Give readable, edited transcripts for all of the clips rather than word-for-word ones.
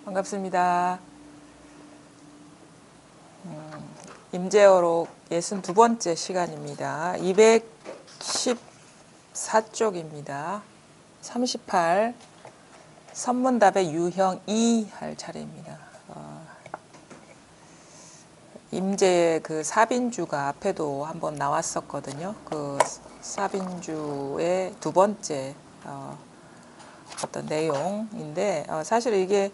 반갑습니다. 임재어록 62번째 시간입니다. 214쪽입니다. 38 선문답의 유형 2 할 차례입니다. 임재의 그 사빈주가 앞에도 한번 나왔었거든요. 그 사빈주의 두 번째 어떤 내용인데 사실 이게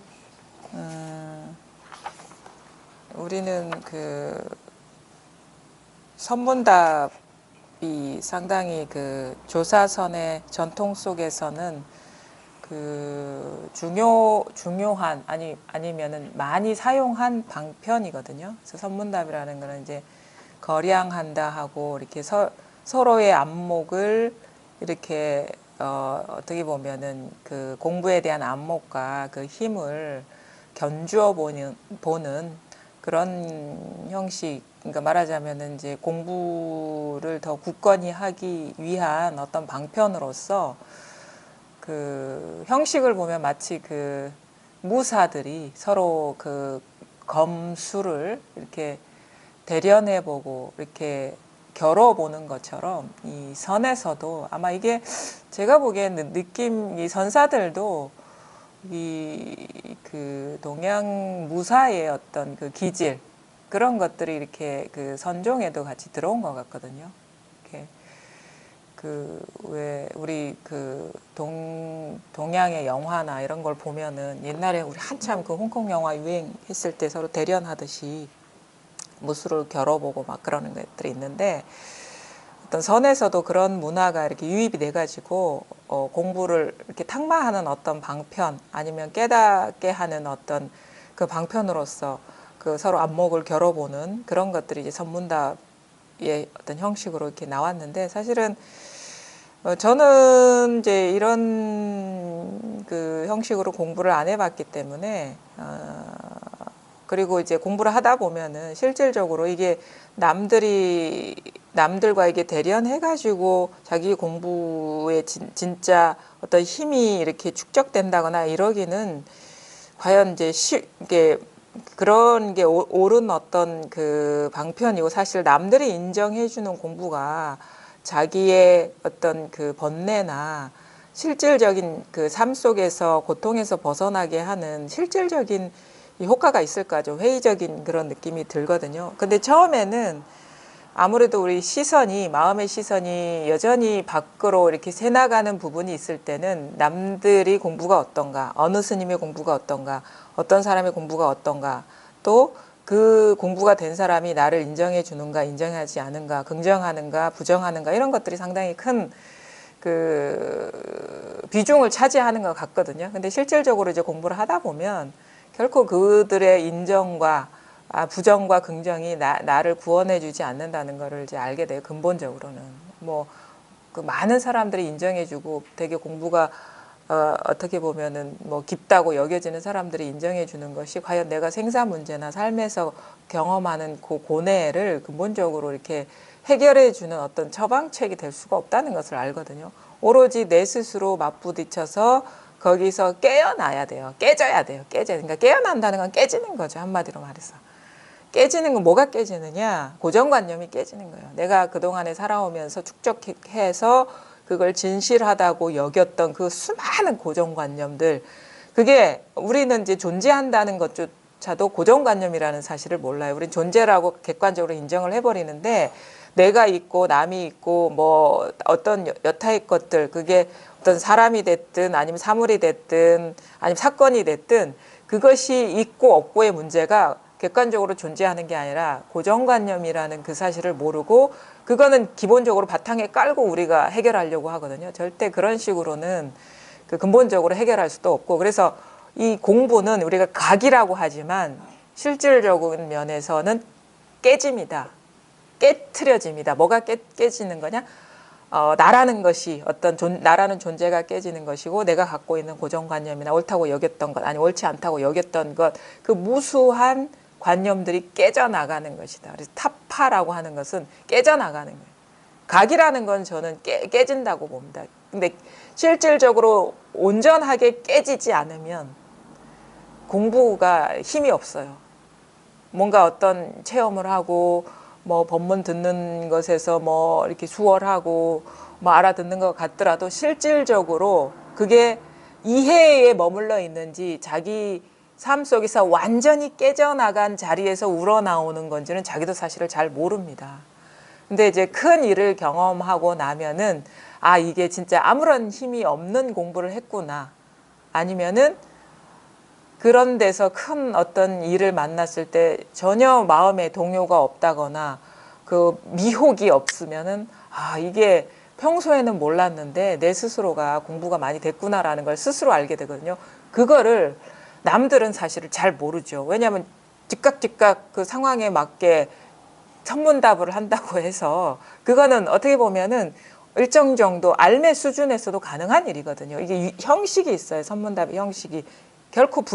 우리는 그 선문답이 상당히 그 조사선의 전통 속에서는 그 중요한 아니면은 많이 사용한 방편이거든요. 그래서 선문답이라는 거는 이제 거량한다 하고 이렇게 서로의 안목을 이렇게 어떻게 보면은 그 공부에 대한 안목과 그 힘을 견주어 보는 그런 형식. 그러니까 말하자면은 이제 공부를 더 굳건히 하기 위한 어떤 방편으로서 그 형식을 보면 마치 그 무사들이 서로 그 검수를 이렇게 대련해보고 이렇게 겨뤄보는 것처럼 이 선에서도 아마 이게 제가 보기에는 이 선사들도 이 그 동양 무사의 어떤 그 기질 그런 것들이 이렇게 그 선종에도 같이 들어온 것 같거든요. 이렇게 그 왜 우리 그 동양의 영화나 이런 걸 보면은 옛날에 우리 한참 그 홍콩 영화 유행했을 때 서로 대련하듯이 무술을 겨뤄보고 막 그러는 것들이 있는데 어떤 선에서도 그런 문화가 이렇게 유입이 돼가지고 공부를 이렇게 탁마하는 어떤 방편 아니면 깨닫게 하는 어떤 그 방편으로서 그 서로 안목을 겨뤄보는 그런 것들이 이제 선문답의 어떤 형식으로 이렇게 나왔는데 사실은 저는 이제 이런 그 형식으로 공부를 안 해봤기 때문에 그리고 이제 공부를 하다 보면은 실질적으로 이게 남들과 이게 대련해가지고 자기 공부에 진짜 어떤 힘이 이렇게 축적된다거나 이러기는 과연 이제 이게 그런 게 옳은 어떤 그 방편이고 사실 남들이 인정해주는 공부가 자기의 어떤 그 번뇌나 실질적인 그 삶 속에서 고통에서 벗어나게 하는 실질적인 이 효과가 있을까죠. 회의적인 그런 느낌이 들거든요. 근데 처음에는 아무래도 우리 마음의 시선이 여전히 밖으로 이렇게 새나가는 부분이 있을 때는 남들이 공부가 어떤가, 어느 스님의 공부가 어떤가, 어떤 사람의 공부가 어떤가, 또 그 공부가 된 사람이 나를 인정해 주는가, 인정하지 않은가, 긍정하는가, 부정하는가, 이런 것들이 상당히 큰 그 비중을 차지하는 것 같거든요. 근데 실질적으로 이제 공부를 하다 보면 결코 그들의 인정과 부정과 긍정이 나를 구원해 주지 않는다는 것을 이제 알게 돼요. 근본적으로는. 뭐, 그 많은 사람들이 인정해 주고 되게 공부가 어떻게 보면은 뭐 깊다고 여겨지는 사람들이 인정해 주는 것이 과연 내가 생사 문제나 삶에서 경험하는 그 고뇌를 근본적으로 이렇게 해결해 주는 어떤 처방책이 될 수가 없다는 것을 알거든요. 오로지 내 스스로 맞부딪혀서 거기서 깨어나야 돼요. 깨져야 돼요. 그러니까 깨어난다는 건 깨지는 거죠. 한마디로 말해서. 깨지는 건 뭐가 깨지느냐? 고정관념이 깨지는 거예요. 내가 그동안에 살아오면서 축적해서 그걸 진실하다고 여겼던 그 수많은 고정관념들, 그게 우리는 이제 존재한다는 것조차도 고정관념이라는 사실을 몰라요. 우린 존재라고 객관적으로 인정을 해버리는데 내가 있고 남이 있고 뭐 어떤 여타의 것들, 그게 어떤 사람이 됐든 아니면 사물이 됐든 아니면 사건이 됐든 그것이 있고 없고의 문제가 객관적으로 존재하는 게 아니라 고정관념이라는 그 사실을 모르고 그거는 기본적으로 바탕에 깔고 우리가 해결하려고 하거든요. 절대 그런 식으로는 그 근본적으로 해결할 수도 없고, 그래서 이 공부는 우리가 각이라고 하지만 실질적인 면에서는 깨집니다. 깨트려집니다. 뭐가 깨지는 거냐? 나라는 것이 나라는 존재가 깨지는 것이고 내가 갖고 있는 고정관념이나 옳다고 여겼던 것 아니 옳지 않다고 여겼던 것 그 무수한 관념들이 깨져나가는 것이다. 그래서 타파라고 하는 것은 깨져나가는 거예요. 각이라는 건 저는 깨진다고 봅니다. 근데 실질적으로 온전하게 깨지지 않으면 공부가 힘이 없어요. 뭔가 어떤 체험을 하고 뭐 법문 듣는 것에서 뭐 이렇게 수월하고 뭐 알아듣는 것 같더라도 실질적으로 그게 이해에 머물러 있는지 자기 삶 속에서 완전히 깨져나간 자리에서 우러나오는 건지는 자기도 사실을 잘 모릅니다. 근데 이제 큰 일을 경험하고 나면은 아, 이게 진짜 아무런 힘이 없는 공부를 했구나. 아니면은 그런 데서 큰 어떤 일을 만났을 때 전혀 마음에 동요가 없다거나 그 미혹이 없으면은 아, 이게 평소에는 몰랐는데 내 스스로가 공부가 많이 됐구나라는 걸 스스로 알게 되거든요. 그거를 남들은 사실을 잘 모르죠. 왜냐하면 즉각 그 상황에 맞게 천문답을 한다고 해서 그거는 어떻게 보면은 일정 정도 알매 수준에서도 가능한 일이거든요. 이게 형식이 있어요. 선문답의 형식이. 결코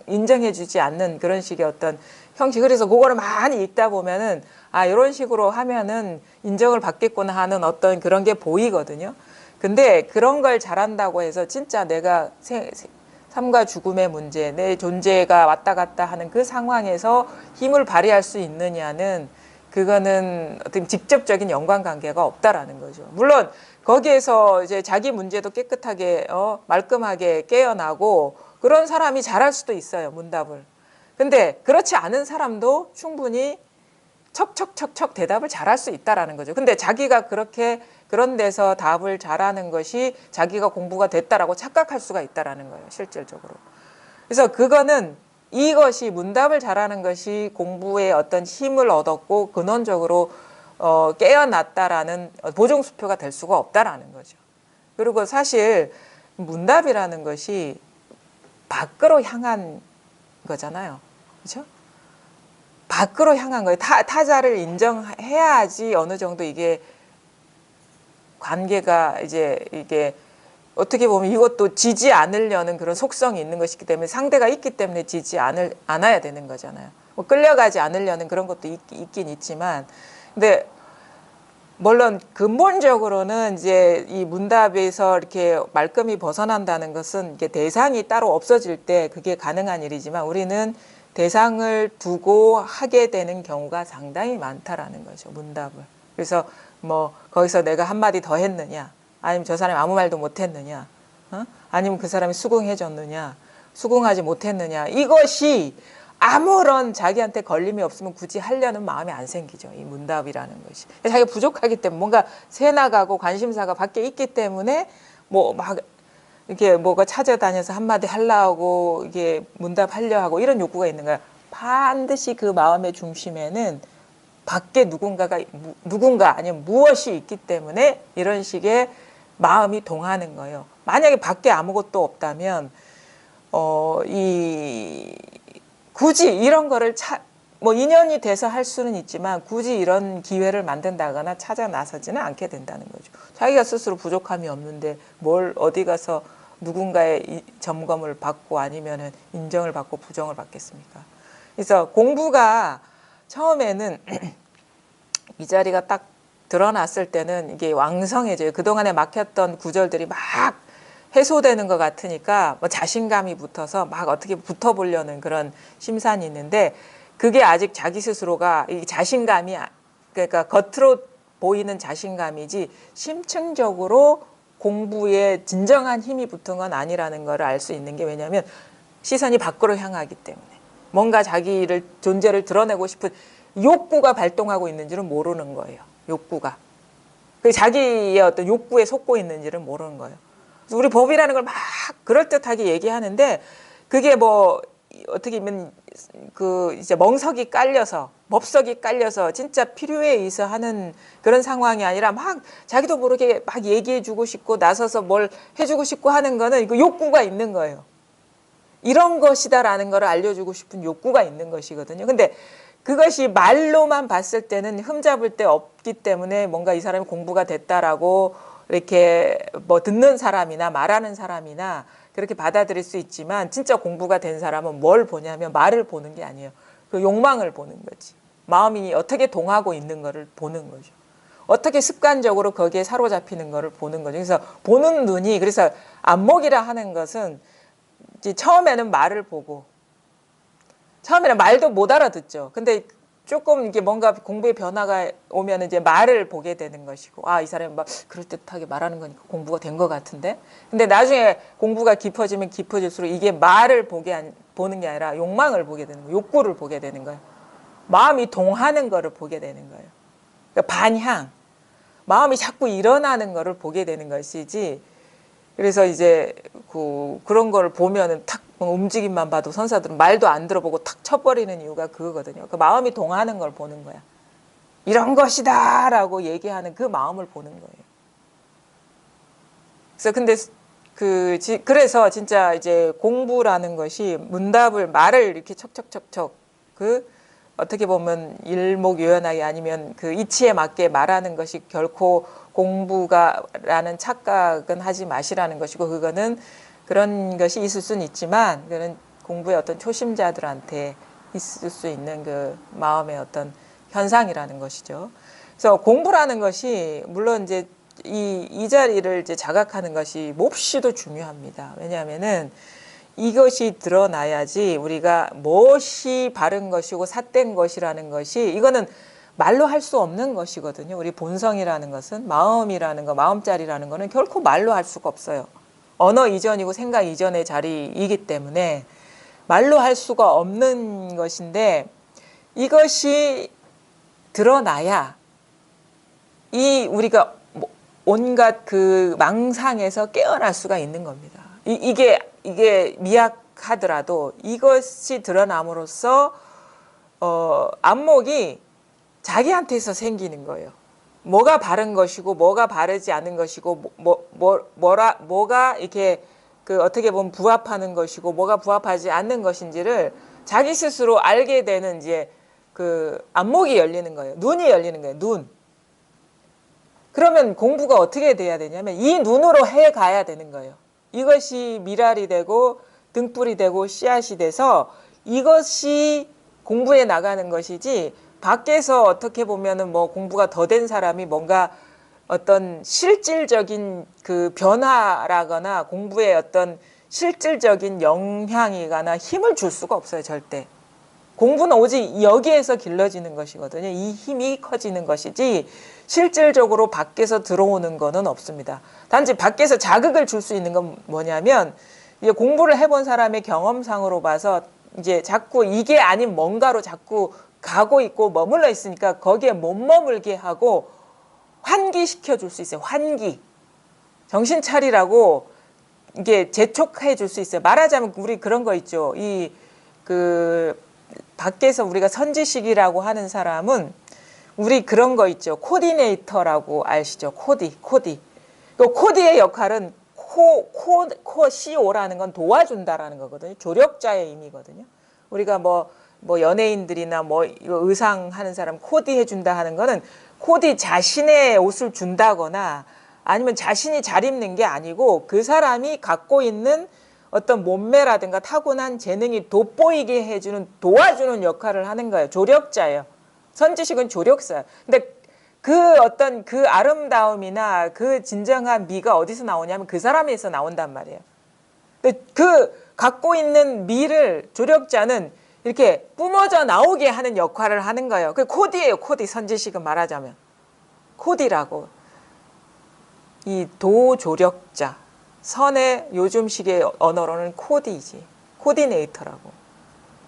인정해주지 않는 그런 식의 어떤 형식. 그래서 그거를 많이 읽다 보면은 아, 이런 식으로 하면은 인정을 받겠구나 하는 어떤 그런 게 보이거든요. 근데 그런 걸 잘한다고 해서 진짜 내가 삶과 죽음의 문제, 내 존재가 왔다 갔다 하는 그 상황에서 힘을 발휘할 수 있느냐는 그거는 어떤 직접적인 연관관계가 없다라는 거죠. 물론 거기에서 이제 자기 문제도 깨끗하게 말끔하게 깨어나고 그런 사람이 잘할 수도 있어요, 문답을. 근데 그렇지 않은 사람도 충분히 척척척척 대답을 잘할 수 있다라는 거죠. 근데 자기가 그렇게 그런 데서 답을 잘하는 것이 자기가 공부가 됐다라고 착각할 수가 있다라는 거예요, 실질적으로. 그래서 그거는 이것이 문답을 잘하는 것이 공부에 어떤 힘을 얻었고 근원적으로 깨어났다라는 보정수표가 될 수가 없다라는 거죠. 그리고 사실 문답이라는 것이 밖으로 향한 거잖아요. 그렇죠? 밖으로 향한 거예요. 타자를 인정해야지 어느 정도 이게 관계가 이제 이게 어떻게 보면 이것도 지지 않으려는 그런 속성이 있는 것이기 때문에 상대가 있기 때문에 지지 않아야 되는 거잖아요. 뭐 끌려가지 않으려는 그런 것도 있긴 있지만, 근데 물론 근본적으로는 이제 이 문답에서 이렇게 말끔히 벗어난다는 것은 이게 대상이 따로 없어질 때 그게 가능한 일이지만 우리는 대상을 두고 하게 되는 경우가 상당히 많다라는 거죠, 문답을. 그래서 뭐 거기서 내가 한마디 더 했느냐, 아니면 저 사람이 아무 말도 못 했느냐, 아니면 그 사람이 수긍해 줬느냐, 수긍하지 못했느냐, 이것이 아무런 자기한테 걸림이 없으면 굳이 하려는 마음이 안 생기죠. 이 문답이라는 것이. 자기가 부족하기 때문에 뭔가 새나가고 관심사가 밖에 있기 때문에 뭐 막 이렇게 뭐가 찾아다녀서 한마디 하려고 이게 문답하려 하고 이런 욕구가 있는 거야. 반드시 그 마음의 중심에는 밖에 누군가 아니면 무엇이 있기 때문에 이런 식의 마음이 동하는 거예요. 만약에 밖에 아무것도 없다면 굳이 이런 거를 뭐 인연이 돼서 할 수는 있지만 굳이 이런 기회를 만든다거나 찾아 나서지는 않게 된다는 거죠. 자기가 스스로 부족함이 없는데 뭘 어디 가서 누군가의 점검을 받고 아니면은 인정을 받고 부정을 받겠습니까? 그래서 공부가 처음에는 이 자리가 딱 드러났을 때는 이게 왕성해져요. 그동안에 막혔던 구절들이 막 해소되는 것 같으니까 뭐 자신감이 붙어서 막 어떻게 붙어보려는 그런 심산이 있는데 그게 아직 자기 스스로가 이 자신감이 그러니까 겉으로 보이는 자신감이지 심층적으로 공부에 진정한 힘이 붙은 건 아니라는 걸 알 수 있는 게 왜냐하면 시선이 밖으로 향하기 때문에 뭔가 자기를 존재를 드러내고 싶은 욕구가 발동하고 있는지는 모르는 거예요. 욕구가. 그 자기의 어떤 욕구에 속고 있는지는 모르는 거예요. 우리 법이라는 걸 막 그럴듯하게 얘기하는데 그게 뭐 어떻게 보면 그 이제 멍석이 깔려서 법석이 깔려서 진짜 필요에 의해서 하는 그런 상황이 아니라 막 자기도 모르게 막 얘기해주고 싶고 나서서 뭘 해주고 싶고 하는 거는 그 욕구가 있는 거예요. 이런 것이다라는 걸 알려주고 싶은 욕구가 있는 것이거든요. 근데 그것이 말로만 봤을 때는 흠잡을 데 없기 때문에 뭔가 이 사람이 공부가 됐다라고 이렇게 뭐 듣는 사람이나 말하는 사람이나 그렇게 받아들일 수 있지만 진짜 공부가 된 사람은 뭘 보냐면 말을 보는 게 아니에요. 그 욕망을 보는 거지. 마음이 어떻게 동하고 있는 거를 보는 거죠. 어떻게 습관적으로 거기에 사로잡히는 거를 보는 거죠. 그래서 보는 눈이 그래서 안목이라 하는 것은 이제 처음에는 말을 보고 처음에는 말도 못 알아듣죠. 근데 조금 이게 뭔가 공부에 변화가 오면 이제 말을 보게 되는 것이고, 아, 이 사람이 막 그럴듯하게 말하는 거니까 공부가 된 것 같은데. 근데 나중에 공부가 깊어지면 깊어질수록 이게 말을 보는 게 아니라 욕망을 보게 되는 거예요. 욕구를 보게 되는 거예요. 마음이 동하는 거를 보게 되는 거예요. 그러니까 반향. 마음이 자꾸 일어나는 거를 보게 되는 것이지. 그래서 이제 그런 거를 보면은 탁 움직임만 봐도 선사들은 말도 안 들어보고 탁 쳐버리는 이유가 그거거든요. 그 마음이 동하는 걸 보는 거야. 이런 것이다라고 얘기하는 그 마음을 보는 거예요. 그래서 근데 그래서 진짜 이제 공부라는 것이 말을 이렇게 척척척척 어떻게 보면 일목요연하게 아니면 그 이치에 맞게 말하는 것이 결코 공부가라는 착각은 하지 마시라는 것이고, 그거는 그런 것이 있을 수는 있지만 그런 공부의 어떤 초심자들한테 있을 수 있는 그 마음의 어떤 현상이라는 것이죠. 그래서 공부라는 것이 물론 이제 이 자리를 이제 자각하는 것이 몹시도 중요합니다. 왜냐하면은 이것이 드러나야지 우리가 무엇이 바른 것이고 삿된 것이라는 것이, 이거는 말로 할 수 없는 것이거든요. 우리 본성이라는 것은, 마음이라는 거, 마음자리라는 거는 결코 말로 할 수가 없어요. 언어 이전이고 생각 이전의 자리이기 때문에 말로 할 수가 없는 것인데, 이것이 드러나야 우리가 온갖 그 망상에서 깨어날 수가 있는 겁니다. 이게 미약하더라도 이것이 드러남으로써 안목이 자기한테서 생기는 거예요. 뭐가 바른 것이고 뭐가 바르지 않은 것이고 뭐가 이렇게 그 어떻게 보면 부합하는 것이고 뭐가 부합하지 않는 것인지를 자기 스스로 알게 되는 이제 그 안목이 열리는 거예요. 눈이 열리는 거예요. 눈. 그러면 공부가 어떻게 돼야 되냐면 이 눈으로 해 가야 되는 거예요. 이것이 미랄이 되고 등불이 되고 씨앗이 돼서 이것이 공부에 나가는 것이지, 밖에서 어떻게 보면은 뭐 공부가 더 된 사람이 뭔가 어떤 실질적인 그 변화라거나 공부에 어떤 실질적인 영향이거나 힘을 줄 수가 없어요. 절대. 공부는 오직 여기에서 길러지는 것이거든요. 이 힘이 커지는 것이지 실질적으로 밖에서 들어오는 거는 없습니다. 단지 밖에서 자극을 줄 수 있는 건 뭐냐면, 이제 공부를 해본 사람의 경험상으로 봐서 이제 자꾸 이게 아닌 뭔가로 자꾸 가고 있고 머물러 있으니까 거기에 못 머물게 하고 환기시켜 줄 수 있어요. 환기. 정신 차리라고 이게 재촉해 줄 수 있어요. 말하자면 우리 그런 거 있죠. 밖에서 우리가 선지식이라고 하는 사람은 우리 그런 거 있죠. 코디네이터라고 아시죠? 코디. 그 코디의 역할은 CO라는 건 도와준다라는 거거든요. 조력자의 의미거든요. 우리가 뭐 연예인들이나 뭐 의상 하는 사람 코디 해준다 하는 거는 코디 자신의 옷을 준다거나 아니면 자신이 잘 입는 게 아니고 그 사람이 갖고 있는 어떤 몸매라든가 타고난 재능이 돋보이게 해주는, 도와주는 역할을 하는 거예요. 조력자예요. 선지식은 조력사예요. 근데 그 어떤 그 아름다움이나 그 진정한 미가 어디서 나오냐면 그 사람에서 나온단 말이에요. 근데 그 갖고 있는 미를 조력자는 이렇게 뿜어져 나오게 하는 역할을 하는 거예요. 그 코디예요. 코디. 선지식은 말하자면 코디라고. 이 도조력자. 선의 요즘식의 언어로는 코디지. 코디네이터라고.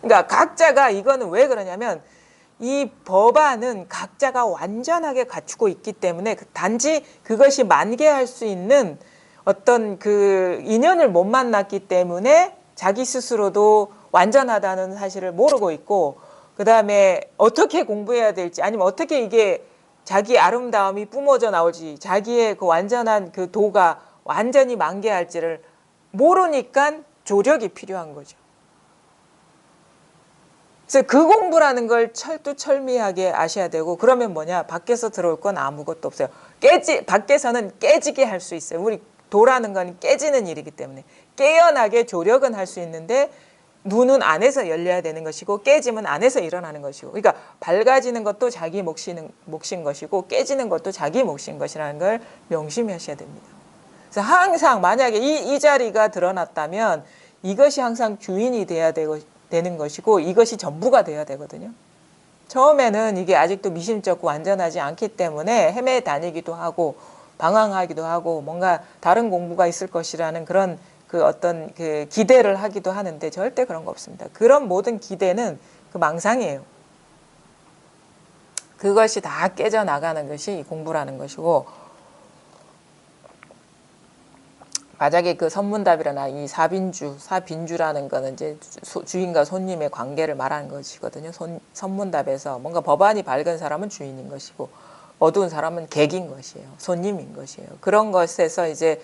그러니까 각자가, 이거는 왜 그러냐면 이 법안은 각자가 완전하게 갖추고 있기 때문에 단지 그것이 만개할 수 있는 어떤 그 인연을 못 만났기 때문에 자기 스스로도 완전하다는 사실을 모르고 있고, 그 다음에 어떻게 공부해야 될지, 아니면 어떻게 이게 자기 아름다움이 뿜어져 나올지, 자기의 그 완전한 그 도가 완전히 만개할지를 모르니까 조력이 필요한 거죠. 그래서 그 공부라는 걸 철두철미하게 아셔야 되고, 그러면 뭐냐? 밖에서 들어올 건 아무것도 없어요. 밖에서는 깨지게 할 수 있어요. 우리 도라는 건 깨지는 일이기 때문에 깨어나게 조력은 할 수 있는데 눈은 안에서 열려야 되는 것이고 깨짐은 안에서 일어나는 것이고, 그러니까 밝아지는 것도 자기 몫인 것이고 깨지는 것도 자기 몫인 것이라는 걸 명심하셔야 됩니다. 그래서 항상 만약에 이 자리가 드러났다면 이것이 항상 주인이 돼야 되는 것이고 이것이 전부가 되어야 되거든요. 처음에는 이게 아직도 미심쩍고 완전하지 않기 때문에 헤매 다니기도 하고 방황하기도 하고 뭔가 다른 공부가 있을 것이라는 그런 그 어떤 그 기대를 하기도 하는데 절대 그런 거 없습니다. 그런 모든 기대는 그 망상이에요. 그것이 다 깨져나가는 것이 공부라는 것이고, 만약에 그 선문답이라나 이 사빈주라는 거는 이제 주인과 손님의 관계를 말하는 것이거든요. 선문답에서 뭔가 법안이 밝은 사람은 주인인 것이고 어두운 사람은 객인 것이에요. 손님인 것이에요. 그런 것에서 이제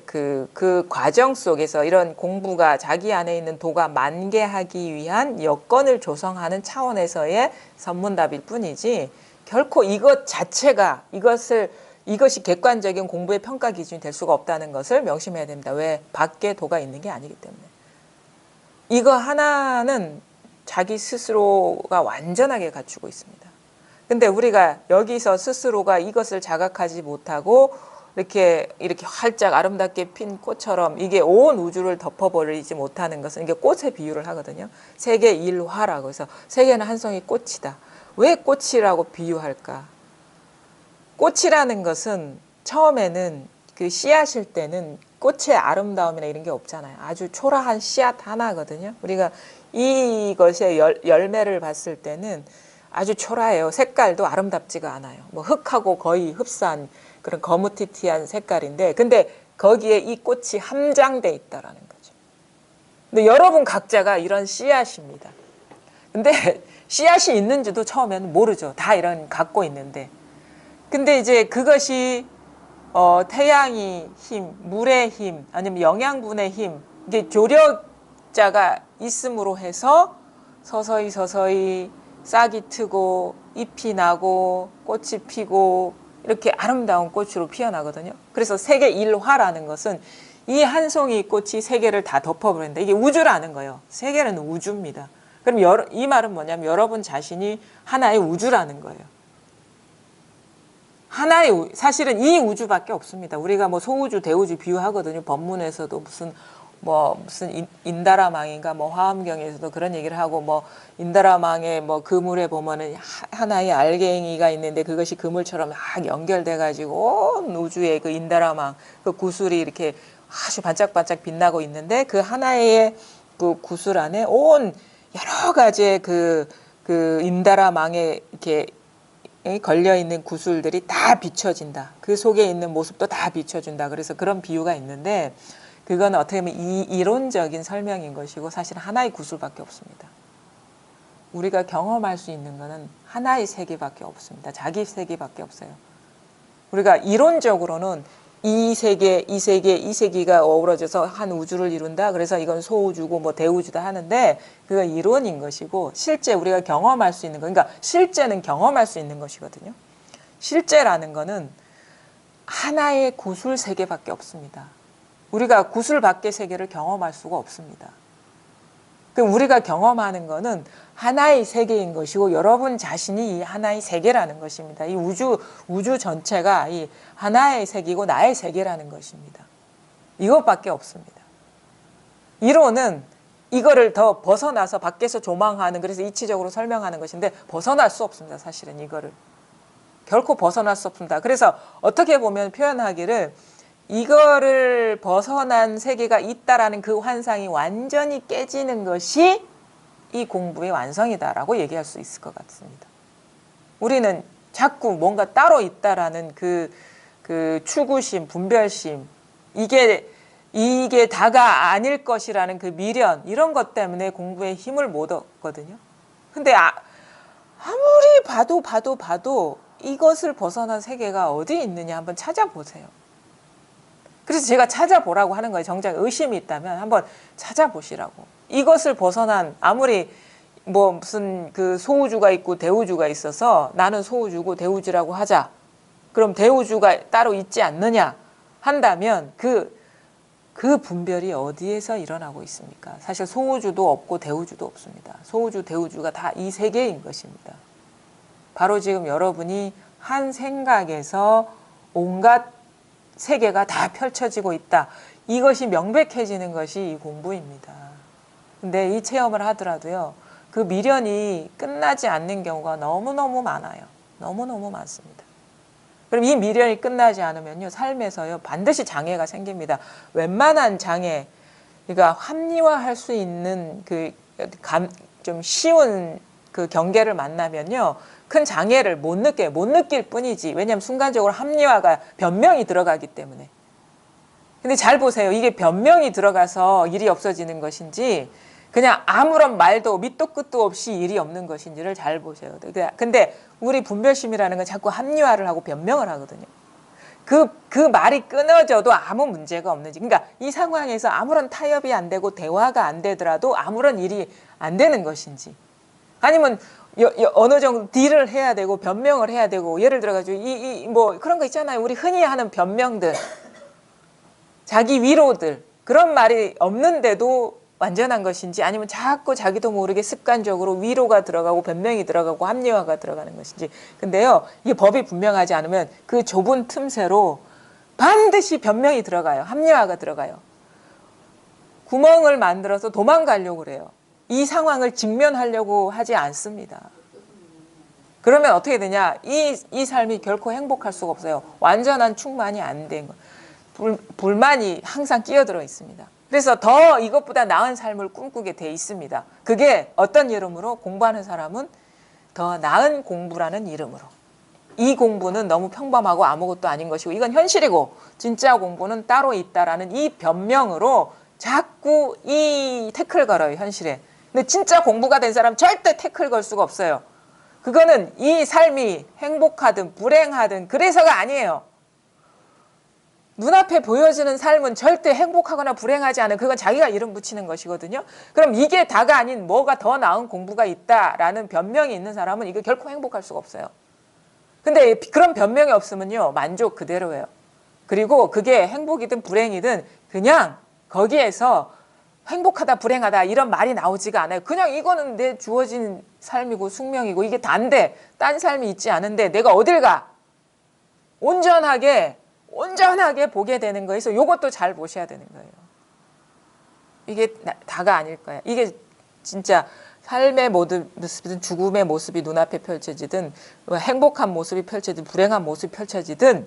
그 과정 속에서 이런 공부가 자기 안에 있는 도가 만개하기 위한 여건을 조성하는 차원에서의 선문답일 뿐이지 결코 이것 자체가 이것이 객관적인 공부의 평가 기준이 될 수가 없다는 것을 명심해야 됩니다. 왜? 밖에 도가 있는 게 아니기 때문에. 이거 하나는 자기 스스로가 완전하게 갖추고 있습니다. 근데 우리가 여기서 스스로가 이것을 자각하지 못하고 이렇게 활짝 아름답게 핀 꽃처럼 이게 온 우주를 덮어버리지 못하는 것은 이게 꽃의 비유를 하거든요. 세계 일화라고 해서 세계는 한 송이 꽃이다. 왜 꽃이라고 비유할까? 꽃이라는 것은 처음에는 그 씨앗일 때는 꽃의 아름다움이나 이런 게 없잖아요. 아주 초라한 씨앗 하나거든요. 우리가 이것의 열매를 봤을 때는 아주 초라해요. 색깔도 아름답지가 않아요. 뭐 흙하고 거의 흡사한 그런 거무튀튀한 색깔인데, 근데 거기에 이 꽃이 함장돼 있다라는 거죠. 근데 여러분 각자가 이런 씨앗입니다. 근데 씨앗이 있는지도 처음에는 모르죠. 다 이런 갖고 있는데. 근데 이제 그것이 태양의 힘, 물의 힘, 아니면 영양분의 힘, 이게 조력자가 있음으로 해서 서서히 싹이 트고 잎이 나고 꽃이 피고 이렇게 아름다운 꽃으로 피어나거든요. 그래서 세계 일화라는 것은 이 한 송이 꽃이 세계를 다 덮어버린다. 이게 우주라는 거예요. 세계는 우주입니다. 그럼 이 말은 뭐냐면 여러분 자신이 하나의 우주라는 거예요. 사실은 이 우주밖에 없습니다. 우리가 뭐 소우주, 대우주 비유하거든요. 법문에서도 무슨 인다라망인가 뭐 화엄경에서도 그런 얘기를 하고, 뭐 인다라망의 뭐 그물에 보면은 하나의 알갱이가 있는데 그것이 그물처럼 막 연결돼 가지고 온 우주의 그 인다라망 그 구슬이 이렇게 아주 반짝반짝 빛나고 있는데 그 하나의 그 구슬 안에 온 여러 가지의 그 인다라망에 이렇게 걸려 있는 구슬들이 다 비춰진다. 그 속에 있는 모습도 다 비춰준다. 그래서 그런 비유가 있는데, 그건 어떻게 보면 이론적인 설명인 것이고 사실 하나의 구슬밖에 없습니다. 우리가 경험할 수 있는 것은 하나의 세계밖에 없습니다. 자기 세계밖에 없어요. 우리가 이론적으로는 이 세계가 어우러져서 한 우주를 이룬다. 그래서 이건 소우주고 뭐 대우주다 하는데 그건 이론인 것이고, 실제 우리가 경험할 수 있는 거, 그러니까 실제는 경험할 수 있는 것이거든요. 실제라는 거는 하나의 구슬 세계밖에 없습니다. 우리가 구슬 밖의 세계를 경험할 수가 없습니다. 그럼 우리가 경험하는 거는 하나의 세계인 것이고 여러분 자신이 이 하나의 세계라는 것입니다. 이 우주 전체가 이 하나의 세계이고 나의 세계라는 것입니다. 이것밖에 없습니다. 이론은 이거를 더 벗어나서 밖에서 조망하는, 그래서 이치적으로 설명하는 것인데 벗어날 수 없습니다. 사실은 이거를 결코 벗어날 수 없습니다. 그래서 어떻게 보면 표현하기를 이거를 벗어난 세계가 있다라는 그 환상이 완전히 깨지는 것이 이 공부의 완성이다라고 얘기할 수 있을 것 같습니다. 우리는 자꾸 뭔가 따로 있다라는 그 추구심, 분별심, 이게 다가 아닐 것이라는 그 미련, 이런 것 때문에 공부에 힘을 못 얻거든요. 근데 아무리 봐도 이것을 벗어난 세계가 어디에 있느냐 한번 찾아보세요. 그래서 제가 찾아보라고 하는 거예요. 정작 의심이 있다면 한번 찾아보시라고. 이것을 벗어난, 아무리 뭐 무슨 그 소우주가 있고 대우주가 있어서 나는 소우주고 대우주라고 하자. 그럼 대우주가 따로 있지 않느냐 한다면 그 분별이 어디에서 일어나고 있습니까? 사실 소우주도 없고 대우주도 없습니다. 소우주, 대우주가 다 이 세계인 것입니다. 바로 지금 여러분이 한 생각에서 온갖 세계가 다 펼쳐지고 있다. 이것이 명백해지는 것이 이 공부입니다. 근데 이 체험을 하더라도요. 그 미련이 끝나지 않는 경우가 너무너무 많아요. 너무너무 많습니다. 그럼 이 미련이 끝나지 않으면요. 삶에서요. 반드시 장애가 생깁니다. 웬만한 장애, 그러니까 합리화할 수 있는 좀 쉬운 그 경계를 만나면요. 큰 장애를 못 느낄 뿐이지. 왜냐하면 순간적으로 합리화가 변명이 들어가기 때문에. 근데 잘 보세요. 이게 변명이 들어가서 일이 없어지는 것인지 그냥 아무런 말도 밑도 끝도 없이 일이 없는 것인지를 잘 보세요. 근데 우리 분별심이라는 건 자꾸 합리화를 하고 변명을 하거든요. 그 말이 끊어져도 아무 문제가 없는지. 그러니까 이 상황에서 아무런 타협이 안 되고 대화가 안 되더라도 아무런 일이 안 되는 것인지. 아니면 어느 정도 딜을 해야 되고 변명을 해야 되고 예를 들어가지고 뭐 그런 거 있잖아요. 우리 흔히 하는 변명들. 자기 위로들. 그런 말이 없는데도 완전한 것인지 아니면 자꾸 자기도 모르게 습관적으로 위로가 들어가고 변명이 들어가고 합리화가 들어가는 것인지. 근데요. 이게 법이 분명하지 않으면 그 좁은 틈새로 반드시 변명이 들어가요. 합리화가 들어가요. 구멍을 만들어서 도망가려고 그래요. 이 상황을 직면하려고 하지 않습니다. 그러면 어떻게 되냐? 이 삶이 결코 행복할 수가 없어요. 완전한 충만이 안 된 거. 불만이 항상 끼어들어 있습니다. 그래서 더 이것보다 나은 삶을 꿈꾸게 돼 있습니다. 그게 어떤 이름으로? 공부하는 사람은 더 나은 공부라는 이름으로. 이 공부는 너무 평범하고 아무것도 아닌 것이고 이건 현실이고 진짜 공부는 따로 있다라는 이 변명으로 자꾸 이 태클 걸어요. 현실에. 근데 진짜 공부가 된 사람 절대 태클 걸 수가 없어요. 그거는 이 삶이 행복하든 불행하든 그래서가 아니에요. 눈앞에 보여지는 삶은 절대 행복하거나 불행하지 않은 그건 자기가 이름 붙이는 것이거든요. 그럼 이게 다가 아닌 뭐가 더 나은 공부가 있다라는 변명이 있는 사람은 이거 결코 행복할 수가 없어요. 근데 그런 변명이 없으면요. 만족 그대로예요. 그리고 그게 행복이든 불행이든 그냥 거기에서 행복하다 불행하다 이런 말이 나오지가 않아요. 그냥 이거는 내 주어진 삶이고 숙명이고 이게 단데 딴 삶이 있지 않은데 내가 어딜 가? 온전하게 보게 되는 거에서 이것도 잘 보셔야 되는 거예요. 이게 다가 아닐 거예요. 이게 진짜 삶의 모습이든 죽음의 모습이 눈앞에 펼쳐지든 행복한 모습이 펼쳐지든 불행한 모습이 펼쳐지든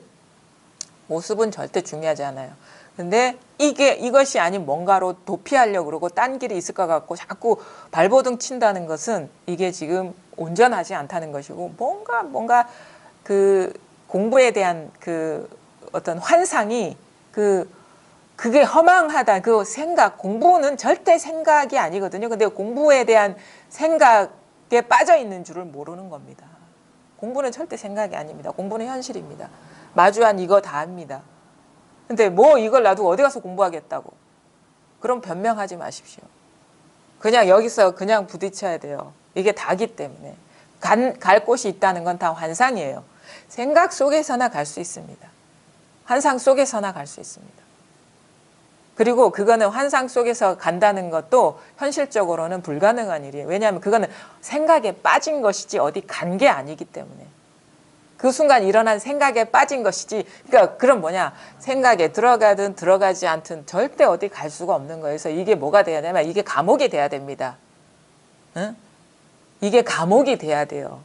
모습은 절대 중요하지 않아요. 근데 이것이 아닌 뭔가로 도피하려고 그러고 딴 길이 있을 것 같고 자꾸 발버둥 친다는 것은 이게 지금 온전하지 않다는 것이고 뭔가 그 공부에 대한 그 어떤 환상이 그게 허망하다. 그 생각, 공부는 절대 생각이 아니거든요. 근데 공부에 대한 생각에 빠져 있는 줄을 모르는 겁니다. 공부는 절대 생각이 아닙니다. 공부는 현실입니다. 마주한 이거 다 합니다. 근데 뭐 이걸 놔두고 어디 가서 공부하겠다고. 그럼 변명하지 마십시오. 그냥 여기서 그냥 부딪혀야 돼요. 이게 다기 때문에. 갈 곳이 있다는 건 다 환상이에요. 생각 속에서나 갈 수 있습니다. 환상 속에서나 갈 수 있습니다. 그리고 그거는 환상 속에서 간다는 것도 현실적으로는 불가능한 일이에요. 왜냐하면 그거는 생각에 빠진 것이지 어디 간 게 아니기 때문에. 그 순간 일어난 생각에 빠진 것이지. 그러니까 그럼 뭐냐. 생각에 들어가든 들어가지 않든 절대 어디 갈 수가 없는 거예요. 그래서 이게 뭐가 돼야 되냐면 이게 감옥이 돼야 됩니다. 응? 이게 감옥이 돼야 돼요.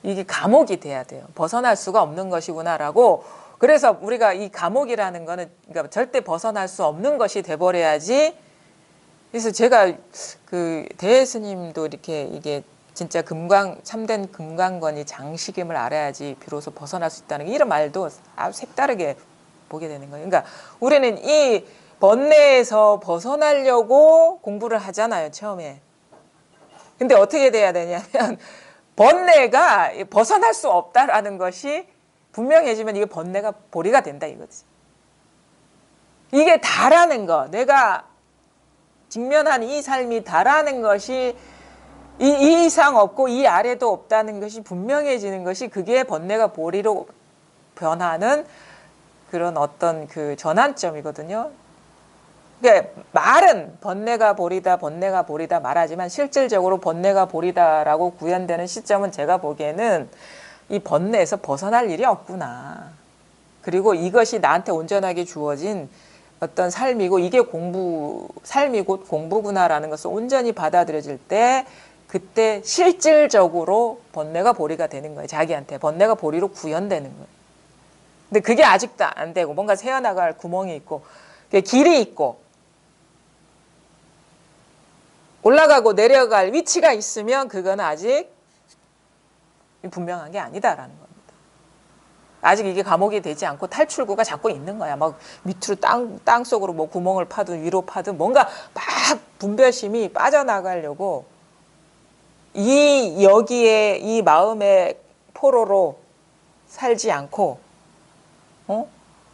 이게 감옥이 돼야 돼요. 벗어날 수가 없는 것이구나라고. 그래서 우리가 이 감옥이라는 거는 그러니까 절대 벗어날 수 없는 것이 돼버려야지. 그래서 제가 그 대스님도 이렇게 이게 진짜 참된 금강건이 장식임을 알아야지 비로소 벗어날 수 있다는 이런 말도 아주 색다르게 보게 되는 거예요. 그러니까 우리는 이 번뇌에서 벗어나려고 공부를 하잖아요, 처음에. 근데 어떻게 돼야 되냐면 번뇌가 벗어날 수 없다라는 것이 분명해지면 이게 번뇌가 보리가 된다 이거지. 이게 다라는 거, 내가 직면한 이 삶이 다라는 것이 이 이상 없고 이 아래도 없다는 것이 분명해지는 것이 그게 번뇌가 보리로 변하는 그런 어떤 그 전환점이거든요. 그러니까 말은 번뇌가 보리다 말하지만 실질적으로 번뇌가 보리다라고 구현되는 시점은 제가 보기에는 이 번뇌에서 벗어날 일이 없구나. 그리고 이것이 나한테 온전하게 주어진 어떤 삶이고 이게 삶이 곧 공부구나라는 것을 온전히 받아들여질 때 그때 실질적으로 번뇌가 보리가 되는 거예요. 자기한테 번뇌가 보리로 구현되는 거예요. 근데 그게 아직도 안 되고 뭔가 새어나갈 구멍이 있고 길이 있고 올라가고 내려갈 위치가 있으면 그거는 아직 분명한 게 아니다라는 겁니다. 아직 이게 감옥이 되지 않고 탈출구가 자꾸 있는 거야. 막 밑으로 땅 속으로 뭐 구멍을 파든 위로 파든 뭔가 막 분별심이 빠져나가려고 여기에 이 마음의 포로로 살지 않고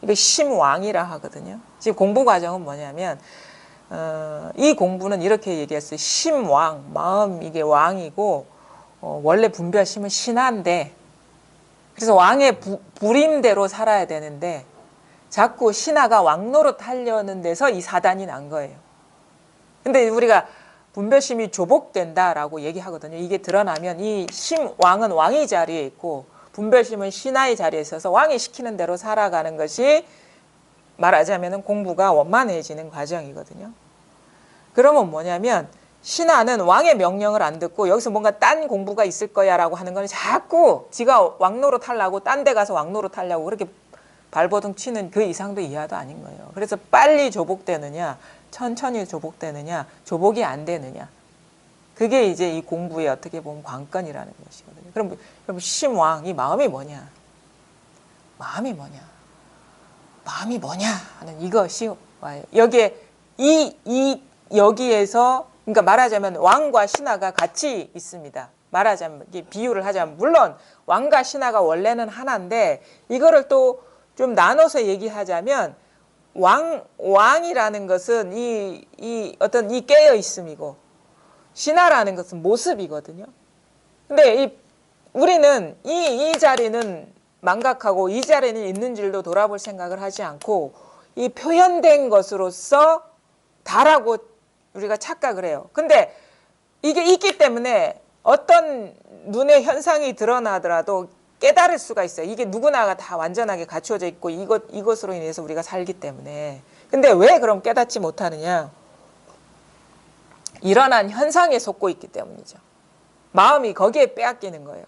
이거 심왕이라 하거든요. 지금 공부 과정은 뭐냐면 이 공부는 이렇게 얘기했어요. 심왕, 마음 이게 왕이고 원래 분별심은 신한데 그래서 왕의 부림대로 살아야 되는데 자꾸 신하가 왕노릇 하려는 데서 이 사단이 난 거예요. 근데 우리가 분별심이 조복된다라고 얘기하거든요. 이게 드러나면 이 심왕은 왕의 자리에 있고 분별심은 신하의 자리에 있어서 왕이 시키는 대로 살아가는 것이 말하자면 공부가 원만해지는 과정이거든요. 그러면 뭐냐면 신하는 왕의 명령을 안 듣고 여기서 뭔가 딴 공부가 있을 거야 라고 하는 건 자꾸 지가 왕노릇 하려고 딴 데 가서 왕노릇 하려고 그렇게 발버둥 치는 그 이상도 이하도 아닌 거예요. 그래서 빨리 조복되느냐 천천히 조복되느냐 조복이 안 되느냐 그게 이제 이 공부의 어떻게 보면 관건이라는 것이거든요. 그럼 심왕 이 마음이 뭐냐 마음이 뭐냐 하는 이것이 와요. 여기에 여기에서 그러니까 말하자면 왕과 신하가 같이 있습니다. 말하자면 비유를 하자면 물론 왕과 신하가 원래는 하나인데 이거를 또 좀 나눠서 얘기하자면 왕이라는 것은 어떤 이 깨어 있음이고 신하라는 것은 모습이거든요. 근데 우리는 이 자리는 망각하고 이 자리는 있는 줄도 돌아볼 생각을 하지 않고 이 표현된 것으로서 다라고 우리가 착각을 해요. 근데 이게 있기 때문에 어떤 눈의 현상이 드러나더라도 깨달을 수가 있어요. 이게 누구나가 다 완전하게 갖추어져 있고 이것으로 인해서 우리가 살기 때문에. 근데 왜 그럼 깨닫지 못하느냐? 일어난 현상에 속고 있기 때문이죠. 마음이 거기에 빼앗기는 거예요.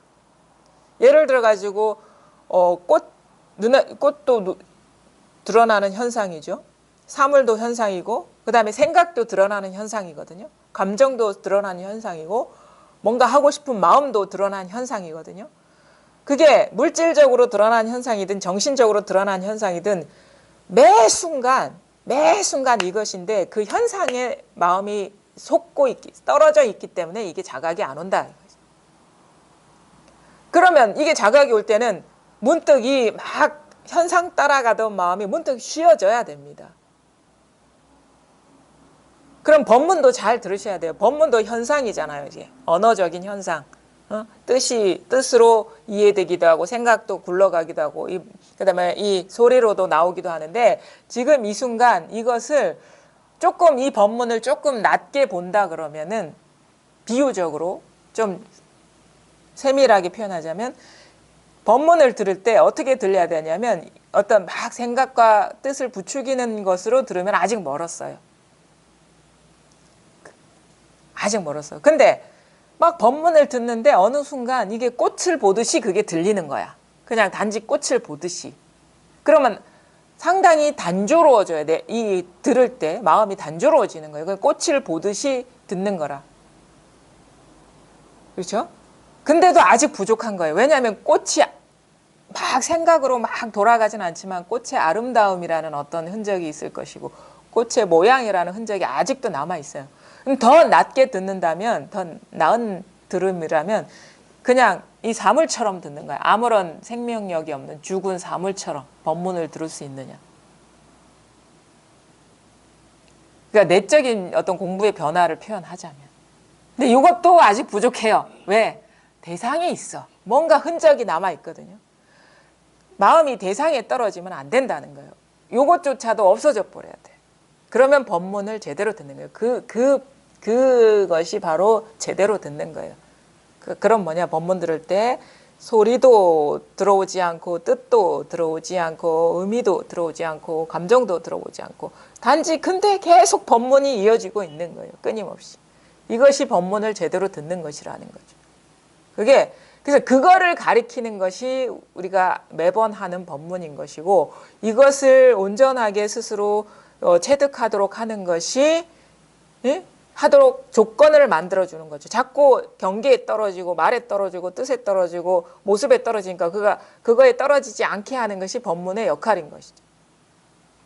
예를 들어 가지고 꽃도 드러나는 현상이죠. 사물도 현상이고 그 다음에 생각도 드러나는 현상이거든요. 감정도 드러나는 현상이고 뭔가 하고 싶은 마음도 드러나는 현상이거든요. 그게 물질적으로 드러나는 현상이든 정신적으로 드러나는 현상이든 매 순간 이것인데 그 현상에 마음이 떨어져 있기 때문에 이게 자각이 안 온다. 그러면 이게 자각이 올 때는 문득 막 현상 따라가던 마음이 문득 쉬어져야 됩니다. 그럼 법문도 잘 들으셔야 돼요. 법문도 현상이잖아요. 이제 언어적인 현상. 뜻으로 이해되기도 하고 생각도 굴러가기도 하고 그다음에 이 소리로도 나오기도 하는데 지금 이 순간 이것을 조금 이 법문을 조금 낮게 본다 그러면은 비유적으로 좀 세밀하게 표현하자면 법문을 들을 때 어떻게 들려야 되냐면 어떤 막 생각과 뜻을 부추기는 것으로 들으면 아직 멀었어요. 아직 멀었어요. 근데 막 법문을 듣는데 어느 순간 이게 꽃을 보듯이 그게 들리는 거야. 그냥 단지 꽃을 보듯이. 그러면 상당히 단조로워져야 돼. 들을 때 마음이 단조로워지는 거예요. 꽃을 보듯이 듣는 거라. 그렇죠? 근데도 아직 부족한 거예요. 왜냐하면 꽃이 막 생각으로 막 돌아가진 않지만 꽃의 아름다움이라는 어떤 흔적이 있을 것이고 꽃의 모양이라는 흔적이 아직도 남아있어요. 더 낮게 듣는다면 더 나은 들음이라면 그냥 이 사물처럼 듣는 거야. 아무런 생명력이 없는 죽은 사물처럼 법문을 들을 수 있느냐. 그러니까 내적인 어떤 공부의 변화를 표현하자면. 근데 이것도 아직 부족해요. 왜? 대상이 있어. 뭔가 흔적이 남아있거든요. 마음이 대상에 떨어지면 안 된다는 거예요. 이것조차도 없어져 버려야 돼. 그러면 법문을 제대로 듣는 거예요. 그것이 바로 제대로 듣는 거예요. 그럼 법문 들을 때 소리도 들어오지 않고 뜻도 들어오지 않고 의미도 들어오지 않고 감정도 들어오지 않고 단지 근데 계속 법문이 이어지고 있는 거예요. 끊임없이. 이것이 법문을 제대로 듣는 것이라는 거죠. 그게 그래서 그거를 가리키는 것이 우리가 매번 하는 법문인 것이고 이것을 온전하게 스스로 체득하도록 하는 것이 예? 하도록 조건을 만들어주는 거죠. 자꾸 경계에 떨어지고 말에 떨어지고 뜻에 떨어지고 모습에 떨어지니까 그거에 떨어지지 않게 하는 것이 법문의 역할인 것이죠.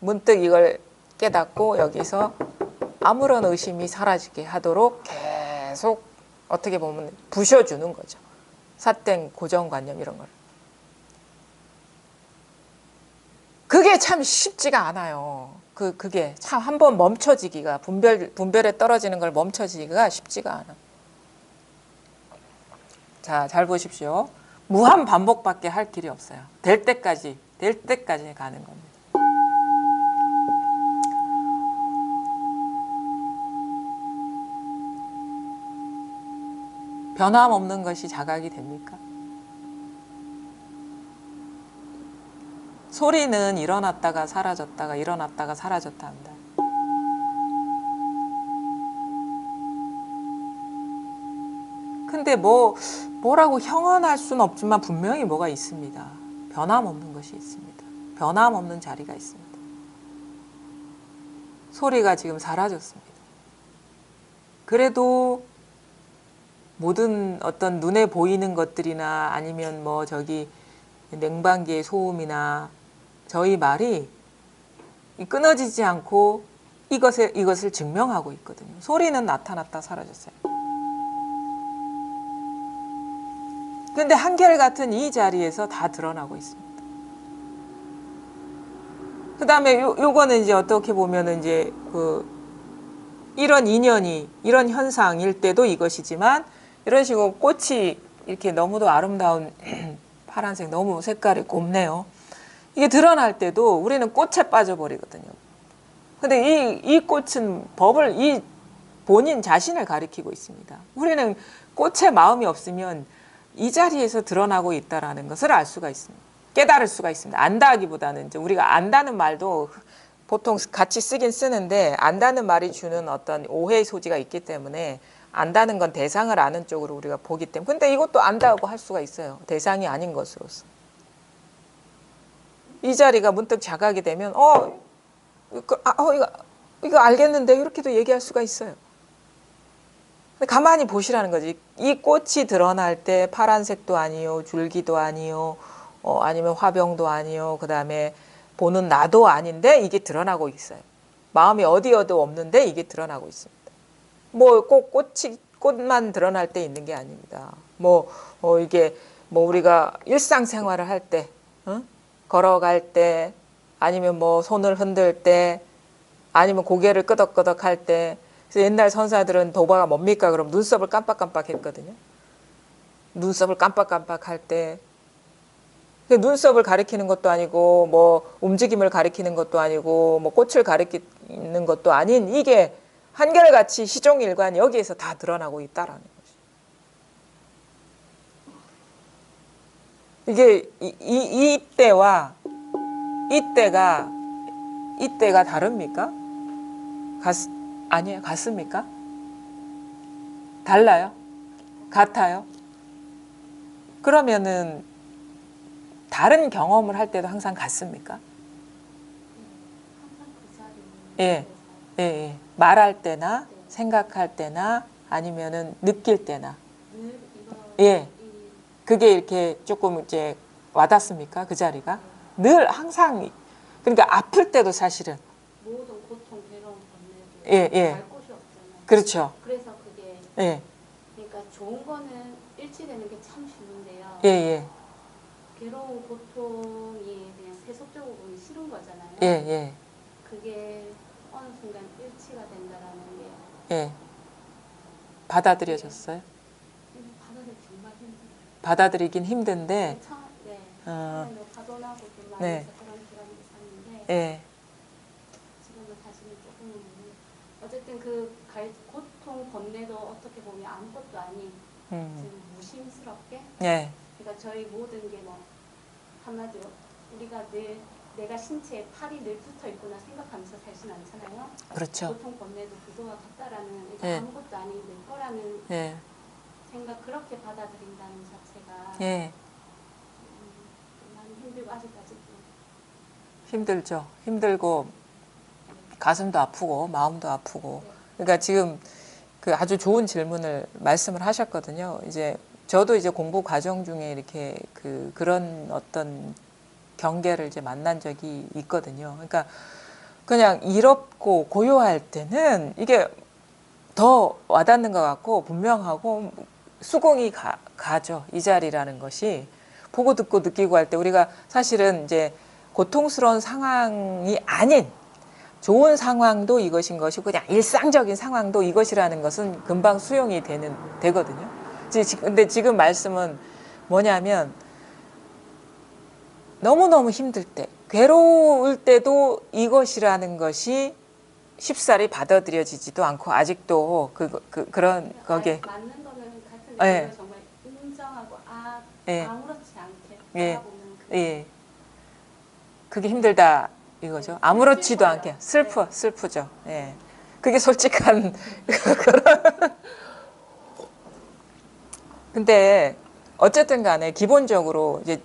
문득 이걸 깨닫고 여기서 아무런 의심이 사라지게 하도록 계속 어떻게 보면 부셔주는 거죠. 사땡 고정관념 이런 걸. 그게 참 쉽지가 않아요. 그게 참 한번 멈춰지기가 분별에 떨어지는 걸 멈춰지기가 쉽지가 않아. 자, 잘 보십시오. 무한 반복밖에 할 길이 없어요. 될 때까지 가는 겁니다. 변함없는 것이 자각이 됩니까? 소리는 일어났다가 사라졌다가 일어났다가 사라졌다 한다. 근데 뭐라고 형언할 수는 없지만 분명히 뭐가 있습니다. 변함없는 것이 있습니다. 변함없는 자리가 있습니다. 소리가 지금 사라졌습니다. 그래도 모든 어떤 눈에 보이는 것들이나 아니면 뭐 저기 냉방기의 소음이나 저희 말이 끊어지지 않고 이것을 증명하고 있거든요. 소리는 나타났다 사라졌어요. 근데 한결같은 이 자리에서 다 드러나고 있습니다. 그 다음에 요거는 이제 어떻게 보면은 이제 이런 인연이, 이런 현상일 때도 이것이지만 이런 식으로 꽃이 이렇게 너무도 아름다운 파란색 너무 색깔이 곱네요. 이게 드러날 때도 우리는 꽃에 빠져버리거든요. 근데 이 꽃은 이 본인 자신을 가리키고 있습니다. 우리는 꽃에 마음이 없으면 이 자리에서 드러나고 있다는 것을 알 수가 있습니다. 깨달을 수가 있습니다. 안다기보다는 이제 우리가 안다는 말도 보통 같이 쓰긴 쓰는데 안다는 말이 주는 어떤 오해의 소지가 있기 때문에 안다는 건 대상을 아는 쪽으로 우리가 보기 때문에 근데 이것도 안다고 할 수가 있어요. 대상이 아닌 것으로서. 이 자리가 문득 자각이 되면 이거 알겠는데 이렇게도 얘기할 수가 있어요. 가만히 보시라는 거지. 이 꽃이 드러날 때 파란색도 아니요, 줄기도 아니요, 아니면 화병도 아니요, 그 다음에 보는 나도 아닌데 이게 드러나고 있어요. 마음이 어디에도 없는데 이게 드러나고 있습니다. 뭐 꼭 꽃만 드러날 때 있는 게 아닙니다. 이게 우리가 일상생활을 할 때, 걸어갈 때, 아니면 손을 흔들 때, 아니면 고개를 끄덕끄덕 할 때. 그래서 옛날 선사들은 도바가 뭡니까? 그럼 눈썹을 깜빡깜빡 했거든요. 눈썹을 깜빡깜빡 할 때. 눈썹을 가리키는 것도 아니고, 움직임을 가리키는 것도 아니고, 꽃을 가리키는 것도 아닌 이게 한결같이 시종일관 여기에서 다 드러나고 있다라는 거죠. 이게 이때와 이때가 다릅니까? 아니에요. 같습니까? 달라요? 같아요? 그러면은 다른 경험을 할 때도 항상 같습니까? 예, 예, 예. 말할 때나 생각할 때나 아니면은 느낄 때나 예, 그게 이렇게 조금 이제 와닿습니까? 그 자리가 늘 항상 그러니까 아플 때도 사실은 모든 고통, 괴로움, 번뇌도 갈 곳이 없잖아요. 그렇죠. 그래서 그게 그러니까 좋은 거는 일치되는 게 참 쉬운데요. 괴로운 고통이 그냥 세속적으로 보면 싫은 거잖아요. 그게 어느 순간 일치가 된다라는 게 받아들여졌어요? 받아들이기 정말 힘들어요. 받아들이긴 힘든데 처음에 파도나고 좀 많이 해서 그런 기간이 있었는데 지금은 사실은 조금은 어쨌든 그 고통, 번뇌도 어떻게 보면 아무것도 아닌 지금 무심스럽게 그러니까 저희 모든 게 뭐 한마디로 우리가 늘 내가 신체에 팔이 늘 붙어 있구나 생각하면서 살진 않잖아요. 그렇죠. 보통 번뇌도 그거와 같다라는 예. 아무것도 아닌 내 거라는 예. 생각 그렇게 받아들인다는 자체가 예. 많이 힘들고 아직까지도 힘들죠. 힘들고 가슴도 아프고 마음도 아프고. 그러니까 지금 그 아주 좋은 질문을 말씀을 하셨거든요. 이제 저도 이제 공부 과정 중에 이렇게 그런 어떤 경계를 이제 만난 적이 있거든요. 그러니까 그냥 이롭고 고요할 때는 이게 더 와닿는 것 같고 분명하고 수긍이 가죠. 이 자리라는 것이 보고 듣고 느끼고 할 때 우리가 사실은 이제 고통스러운 상황이 아닌 좋은 상황도 이것인 것이고 그냥 일상적인 상황도 이것이라는 것은 금방 수용이 되거든요. 근데 지금 말씀은 뭐냐면 너무너무 힘들 때, 괴로울 때도 이것이라는 것이 쉽사리 받아들여지지도 않고 아직도 그런 거기에 맞는 거는 같은 예. 걸 정말 인정하고 예. 아무렇지 않게 예. 바라보는 예. 그게 힘들다 이거죠. 아무렇지도 않게 슬프죠. 예. 그게 솔직한 그런. 근데 어쨌든 간에 기본적으로 이제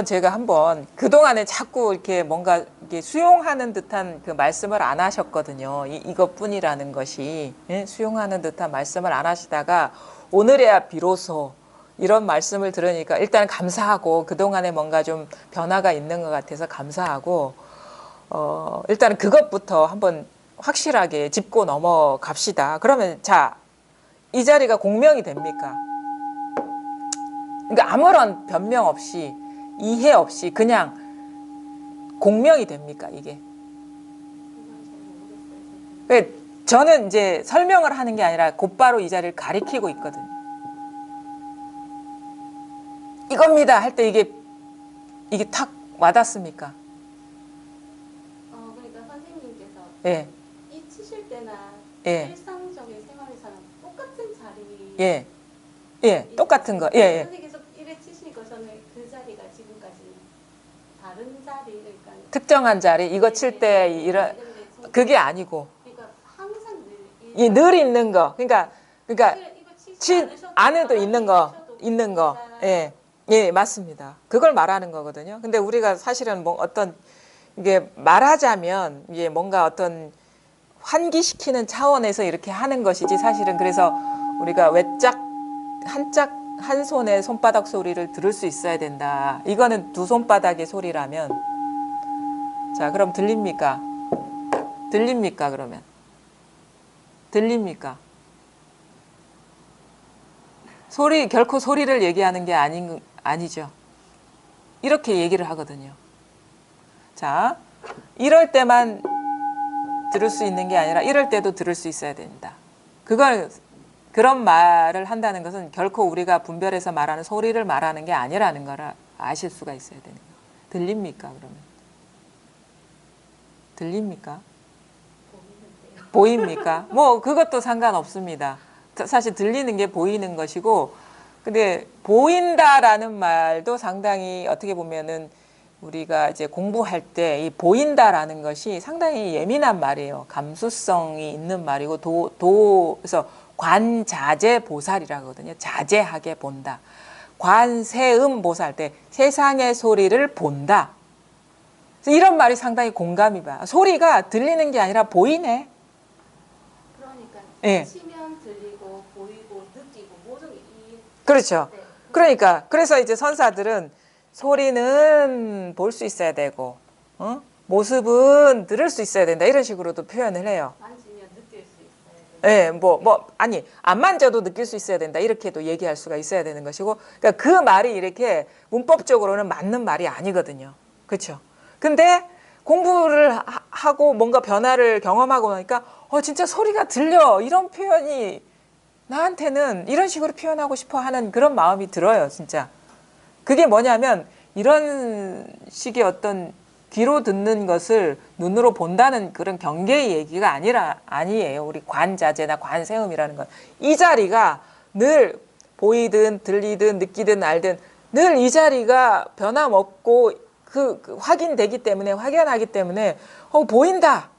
제가 한번 그동안에 자꾸 이렇게 뭔가 이렇게 수용하는 듯한 그 말씀을 안 하셨거든요. 이것뿐이라는 것이. 예? 수용하는 듯한 말씀을 안 하시다가 오늘에야 비로소 이런 말씀을 들으니까 일단 감사하고 그동안에 뭔가 좀 변화가 있는 것 같아서 감사하고 일단은 그것부터 한번 확실하게 짚고 넘어갑시다. 그러면 자, 이 자리가 공명이 됩니까? 그러니까 아무런 변명 없이 이해 없이 그냥 공명이 됩니까 이게? 저는 이제 설명을 하는 게 아니라 곧바로 이 자리를 가리키고 있거든요. 이겁니다 할 때 이게 탁 와닿습니까? 그러니까 선생님께서 예. 이 치실 때나 예. 일상적인 생활에서는 똑같은 자리 예. 예. 똑같은 거. 예. 예. 선생님 계속 이래 치시니까 저는 그 자리가 지금까지 다른 자리 그러니까 특정한 자리 이거 칠 때 이런 그게 아니고 그러니까 항상 늘 늘 있는 거. 그러니까 이거 치지 안에도 있는 거. 예. 예, 맞습니다. 그걸 말하는 거거든요. 근데 우리가 사실은 뭐 어떤 이게 말하자면 이게 뭔가 어떤 환기시키는 차원에서 이렇게 하는 것이지 사실은 그래서 우리가 외짝 한 손의 손바닥 소리를 들을 수 있어야 된다. 이거는 두 손바닥의 소리라면 자, 그럼 들립니까? 들립니까? 그러면 들립니까? 결코 소리를 얘기하는 게 아니죠. 이렇게 얘기를 하거든요. 자, 이럴 때만 들을 수 있는 게 아니라 이럴 때도 들을 수 있어야 된다. 그런 말을 한다는 것은 결코 우리가 분별해서 말하는 소리를 말하는 게 아니라는 걸 아실 수가 있어야 되는 거예요. 들립니까? 그러면 들립니까? 보입니까? 뭐 그것도 상관없습니다. 사실 들리는 게 보이는 것이고, 근데 보인다라는 말도 상당히 어떻게 보면은 우리가 이제 공부할 때 이 보인다라는 것이 상당히 예민한 말이에요. 감수성이 있는 말이고 그래서 관자재보살이라고 하거든요. 자제하게 본다. 관세음보살 때 세상의 소리를 본다. 이런 말이 상당히 공감이 봐. 소리가 들리는 게 아니라 보이네. 그러니까 예. 치면 들리고 보이고 느끼고 모든 게 그렇죠. 그러니까 그래서 이제 선사들은 소리는 볼 수 있어야 되고 모습은 들을 수 있어야 된다. 이런 식으로도 표현을 해요. 만지면 느낄 수 있어야 돼. 아니 안 만져도 느낄 수 있어야 된다. 이렇게도 얘기할 수가 있어야 되는 것이고, 그러니까 그 말이 이렇게 문법적으로는 맞는 말이 아니거든요. 그렇죠. 근데 공부를 하고 뭔가 변화를 경험하고 나니까 진짜 소리가 들려, 이런 표현이 나한테는 이런 식으로 표현하고 싶어 하는 그런 마음이 들어요. 진짜. 그게 뭐냐면 이런 식의 어떤 귀로 듣는 것을 눈으로 본다는 그런 경계의 얘기가 아니에요. 우리 관자재나 관세음이라는 건 이 자리가 늘 보이든 들리든 느끼든 알든 늘 이 자리가 변함없고 그 확인되기 때문에 확연하기 때문에 보인다.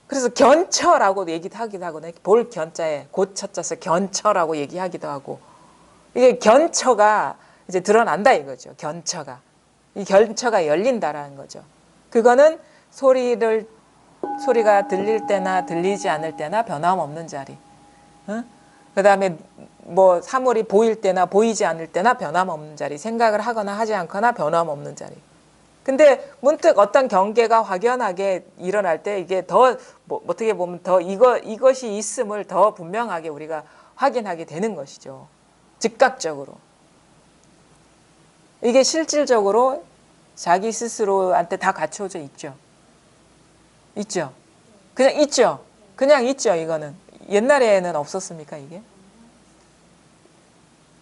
그래서 견처라고 얘기도 하기도 하고 볼 견자에 고쳐져서 견처라고 얘기하기도 하고 이게 견처가 이제 드러난다 이거죠. 견처가 이 견처가 열린다라는 거죠. 그거는 소리가 들릴 때나 들리지 않을 때나 변함없는 자리. 응? 그다음에 뭐 사물이 보일 때나 보이지 않을 때나 변함없는 자리. 생각을 하거나 하지 않거나 변함없는 자리. 근데 문득 어떤 경계가 확연하게 일어날 때 이게 더 어떻게 보면 더 이것이 있음을 더 분명하게 우리가 확인하게 되는 것이죠. 즉각적으로. 이게 실질적으로 자기 스스로한테 다 갖춰져 있죠. 있죠. 그냥 있죠. 그냥 있죠. 이거는. 옛날에는 없었습니까 이게?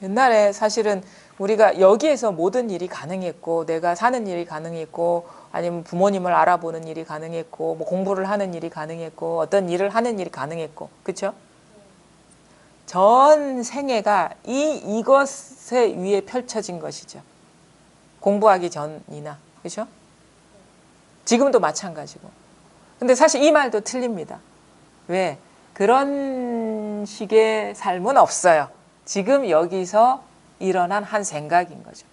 옛날에 사실은 우리가 여기에서 모든 일이 가능했고 내가 사는 일이 가능했고 아니면 부모님을 알아보는 일이 가능했고 뭐 공부를 하는 일이 가능했고 어떤 일을 하는 일이 가능했고 그렇죠? 전 생애가 이것에 위에 펼쳐진 것이죠. 공부하기 전이나 그렇죠? 지금도 마찬가지고. 근데 사실 이 말도 틀립니다. 왜? 그런 식의 삶은 없어요. 지금 여기서 일어난 한 생각인 거죠.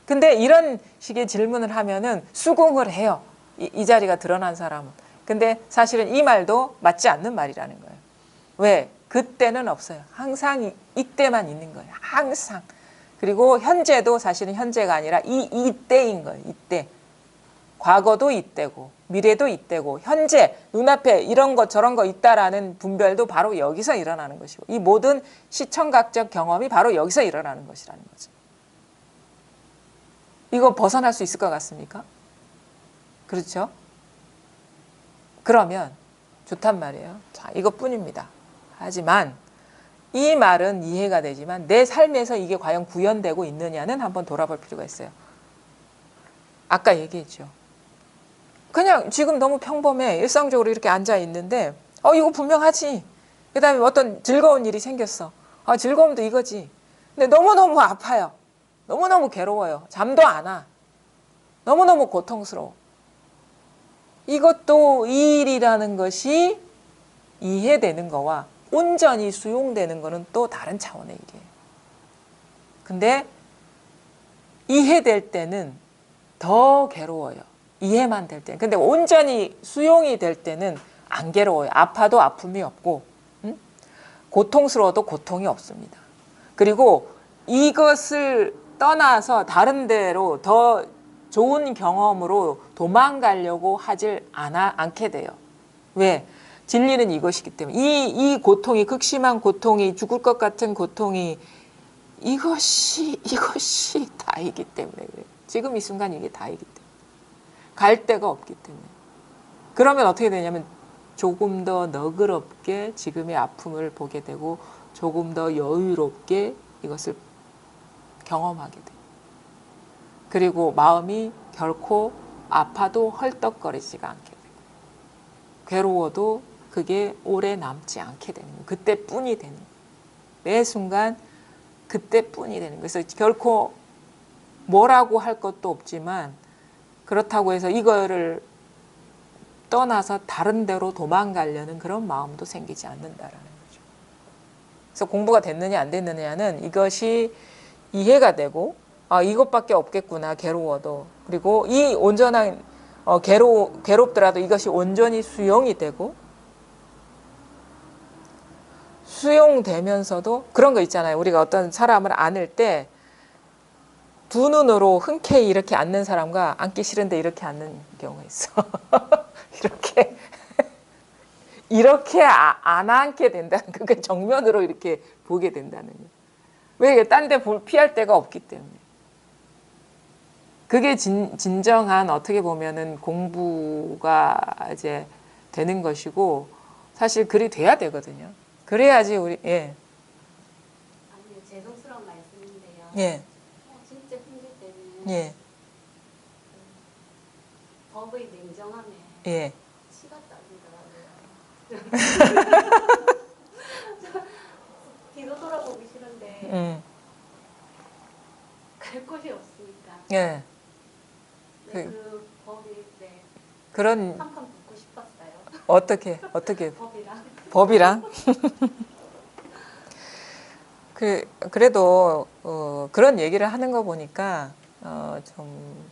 근데 이런 식의 질문을 하면은 수긍을 해요. 이 자리가 드러난 사람은. 근데 사실은 이 말도 맞지 않는 말이라는 거예요. 왜? 그때는 없어요. 항상 이때만 있는 거예요. 항상. 그리고 현재도 사실은 현재가 아니라 이때인 거예요. 이때. 과거도 이때고 미래도 이때고 현재 눈앞에 이런 거 저런 거 있다라는 분별도 바로 여기서 일어나는 것이고 이 모든 시청각적 경험이 바로 여기서 일어나는 것이라는 거죠. 이거 벗어날 수 있을 것 같습니까? 그렇죠? 그러면 좋단 말이에요. 자, 이것뿐입니다. 하지만 이 말은 이해가 되지만 내 삶에서 이게 과연 구현되고 있느냐는 한번 돌아볼 필요가 있어요. 아까 얘기했죠. 그냥 지금 너무 평범해. 일상적으로 이렇게 앉아 있는데 이거 분명하지. 그 다음에 어떤 즐거운 일이 생겼어. 즐거움도 이거지. 근데 너무너무 아파요. 너무너무 괴로워요. 잠도 안 와. 너무너무 고통스러워. 이것도 이 일이라는 것이 이해되는 거와 온전히 수용되는 거는 또 다른 차원의 일이에요. 근데 이해될 때는 더 괴로워요. 이해만 될 때는. 근데 온전히 수용이 될 때는 안 괴로워요. 아파도 아픔이 없고 고통스러워도 고통이 없습니다. 그리고 이것을 떠나서 다른 데로 더 좋은 경험으로 도망가려고 하질 않게 돼요. 왜? 진리는 이것이기 때문에 이 고통이 극심한 고통이 죽을 것 같은 고통이 이것이 다이기 때문에 그래요. 지금 이 순간 이게 다이기 때문에 갈 데가 없기 때문에. 그러면 어떻게 되냐면 조금 더 너그럽게 지금의 아픔을 보게 되고 조금 더 여유롭게 이것을 경험하게 돼요. 그리고 마음이 결코 아파도 헐떡거리지가 않게 되고 괴로워도 그게 오래 남지 않게 되는 거예요. 그때뿐이 되는 거예요. 매 순간 그때뿐이 되는 거예요. 그래서 결코 뭐라고 할 것도 없지만 그렇다고 해서 이거를 떠나서 다른 데로 도망가려는 그런 마음도 생기지 않는다라는 거죠. 그래서 공부가 됐느냐 안 됐느냐는 이것이 이해가 되고 이것밖에 없겠구나 괴로워도 그리고 이 온전한 괴롭더라도 이것이 온전히 수용이 되고 수용되면서도 그런 거 있잖아요. 우리가 어떤 사람을 안을 때 두 눈으로 흔쾌히 이렇게 앉는 사람과 앉기 싫은데 이렇게 앉는 경우가 있어. 이렇게 안 앉게 된다는 거. 그러니까 정면으로 이렇게 보게 된다는 거. 왜? 딴 데 피할 데가 없기 때문에. 그게 진정한 어떻게 보면은 공부가 이제 되는 것이고 사실 그리 돼야 되거든요. 그래야지 우리 아니요, 죄송스러운 말씀인데요. 예. 진짜 힘들 때는 예. 법의 냉정함에 예. 치가 따르더라고요. 뒤도 돌아보기 싫은데 갈 곳이 없으니까. 예. 네, 그 법이 네. 그런 한판 붙고 싶었어요. 어떻게 법이랑 그래도 그런 얘기를 하는 거 보니까 좀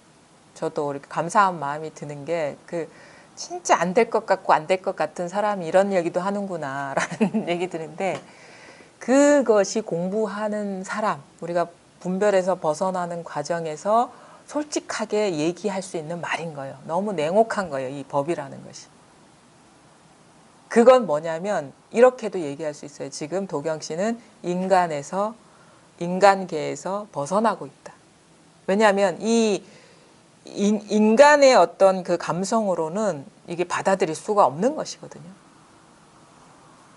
저도 이렇게 감사한 마음이 드는 게 진짜 안 될 것 같고 안 될 것 같은 사람이 이런 얘기도 하는구나라는 얘기 드는데 그것이 공부하는 사람 우리가 분별에서 벗어나는 과정에서 솔직하게 얘기할 수 있는 말인 거예요. 너무 냉혹한 거예요. 이 법이라는 것이. 그건 뭐냐면 이렇게도 얘기할 수 있어요. 지금 도경 씨는 인간계에서 벗어나고 있다. 왜냐하면 이 인간의 어떤 그 감성으로는 이게 받아들일 수가 없는 것이거든요.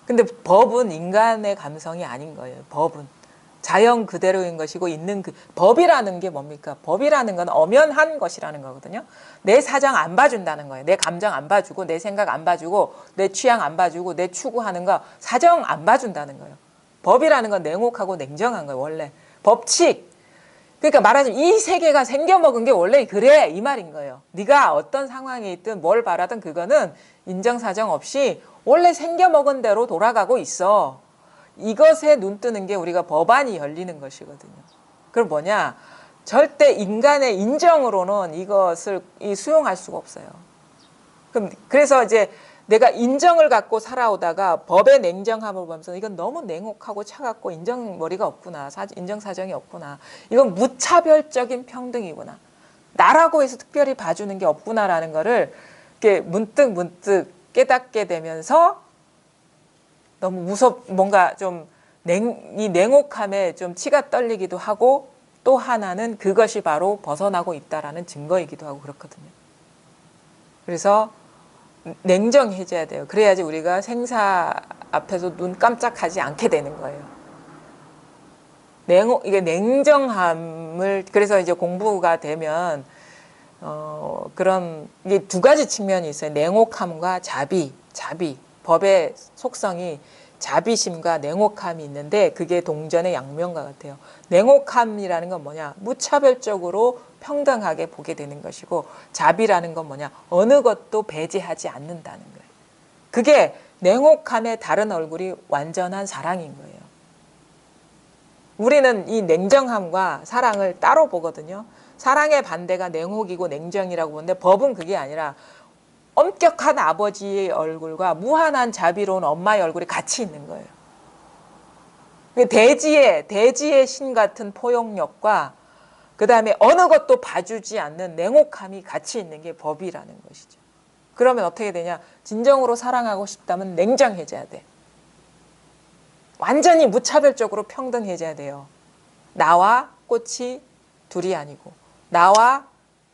근데 법은 인간의 감성이 아닌 거예요. 법은 자연 그대로인 것이고 있는 법이라는 게 뭡니까? 법이라는 건 엄연한 것이라는 거거든요. 내 사정 안 봐준다는 거예요. 내 감정 안 봐주고 내 생각 안 봐주고 내 취향 안 봐주고 내 추구하는 거 사정 안 봐준다는 거예요. 법이라는 건 냉혹하고 냉정한 거예요. 원래 법칙. 그러니까 말하자면 이 세계가 생겨먹은 게 원래 그래 이 말인 거예요. 네가 어떤 상황에 있든 뭘 바라든 그거는 인정사정 없이 원래 생겨먹은 대로 돌아가고 있어. 이것에 눈 뜨는 게 우리가 법안이 열리는 것이거든요. 그럼 뭐냐? 절대 인간의 인정으로는 이것을 수용할 수가 없어요. 그래서 이제 내가 인정을 갖고 살아오다가 법의 냉정함을 보면서 이건 너무 냉혹하고 차갑고 인정머리가 없구나. 인정사정이 없구나. 이건 무차별적인 평등이구나. 나라고 해서 특별히 봐주는 게 없구나라는 거를 이렇게 문득 깨닫게 되면서 너무 뭔가 좀 이 냉혹함에 좀 치가 떨리기도 하고 또 하나는 그것이 바로 벗어나고 있다라는 증거이기도 하고 그렇거든요. 그래서 냉정해져야 돼요. 그래야지 우리가 생사 앞에서 눈 깜짝하지 않게 되는 거예요. 이게 냉정함을 그래서 이제 공부가 되면 그런 이게 두 가지 측면이 있어요. 냉혹함과 자비. 법의 속성이 자비심과 냉혹함이 있는데 그게 동전의 양면과 같아요. 냉혹함이라는 건 뭐냐? 무차별적으로 평등하게 보게 되는 것이고 자비라는 건 뭐냐? 어느 것도 배제하지 않는다는 거예요. 그게 냉혹함의 다른 얼굴이 완전한 사랑인 거예요. 우리는 이 냉정함과 사랑을 따로 보거든요. 사랑의 반대가 냉혹이고 냉정이라고 보는데 법은 그게 아니라 엄격한 아버지의 얼굴과 무한한 자비로운 엄마의 얼굴이 같이 있는 거예요. 대지의 신 같은 포용력과 그 다음에 어느 것도 봐주지 않는 냉혹함이 같이 있는 게 법이라는 것이죠. 그러면 어떻게 되냐? 진정으로 사랑하고 싶다면 냉정해져야 돼. 완전히 무차별적으로 평등해져야 돼요. 나와 꽃이 둘이 아니고 나와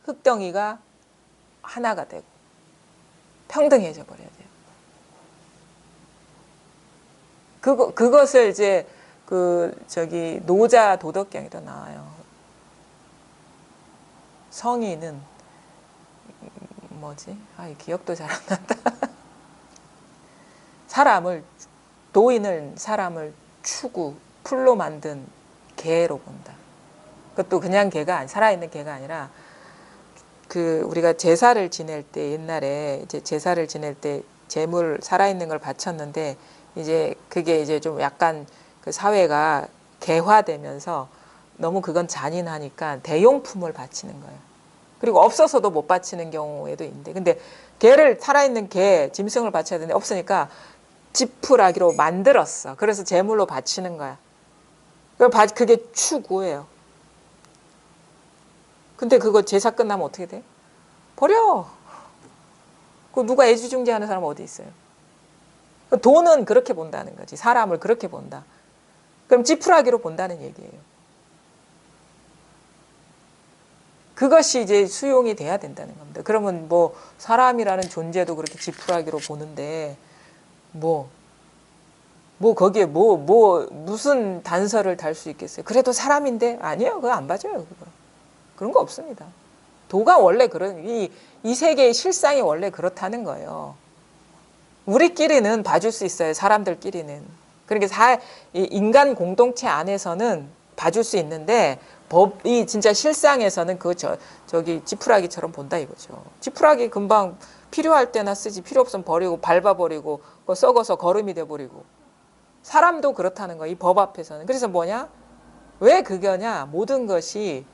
흙덩이가 하나가 되고 평등해져 버려야 돼요. 그것을 이제 노자 도덕경에도 나와요. 성인은 뭐지? 기억도 잘 안 난다. 사람을 추구, 풀로 만든 개로 본다. 그것도 그냥 개가 살아있는 개가 아니라 우리가 제사를 지낼 때 옛날에 이제 제사를 지낼 때 제물 살아있는 걸 바쳤는데 이제 그게 이제 좀 약간 그 사회가 개화되면서 너무 그건 잔인하니까 대용품을 바치는 거예요. 그리고 없어서도 못 바치는 경우에도 있는데 근데 살아있는 개 짐승을 바쳐야 되는데 없으니까 지푸라기로 만들었어. 그래서 제물로 바치는 거야. 그게 추구예요. 근데 그거 제사 끝나면 어떻게 돼? 버려. 누가 애지중지하는 사람 어디 있어요? 돈은 그렇게 본다는 거지. 사람을 그렇게 본다. 그럼 지푸라기로 본다는 얘기예요. 그것이 이제 수용이 돼야 된다는 겁니다. 그러면 사람이라는 존재도 그렇게 지푸라기로 보는데 거기에 무슨 단서를 달 수 있겠어요? 그래도 사람인데 아니에요. 그거 안 봐줘요. 그거. 그런 거 없습니다. 도가 원래 이 세계의 실상이 원래 그렇다는 거예요. 우리끼리는 봐줄 수 있어요. 사람들끼리는. 그러니까 인간 공동체 안에서는 봐줄 수 있는데 법이 진짜 실상에서는 저기 지푸라기처럼 본다 이거죠. 지푸라기 금방 필요할 때나 쓰지 필요 없으면 버리고 밟아버리고 썩어서 거름이 돼버리고 사람도 그렇다는 거야. 이 법 앞에서는. 그래서 뭐냐? 왜 그거냐? 모든 것이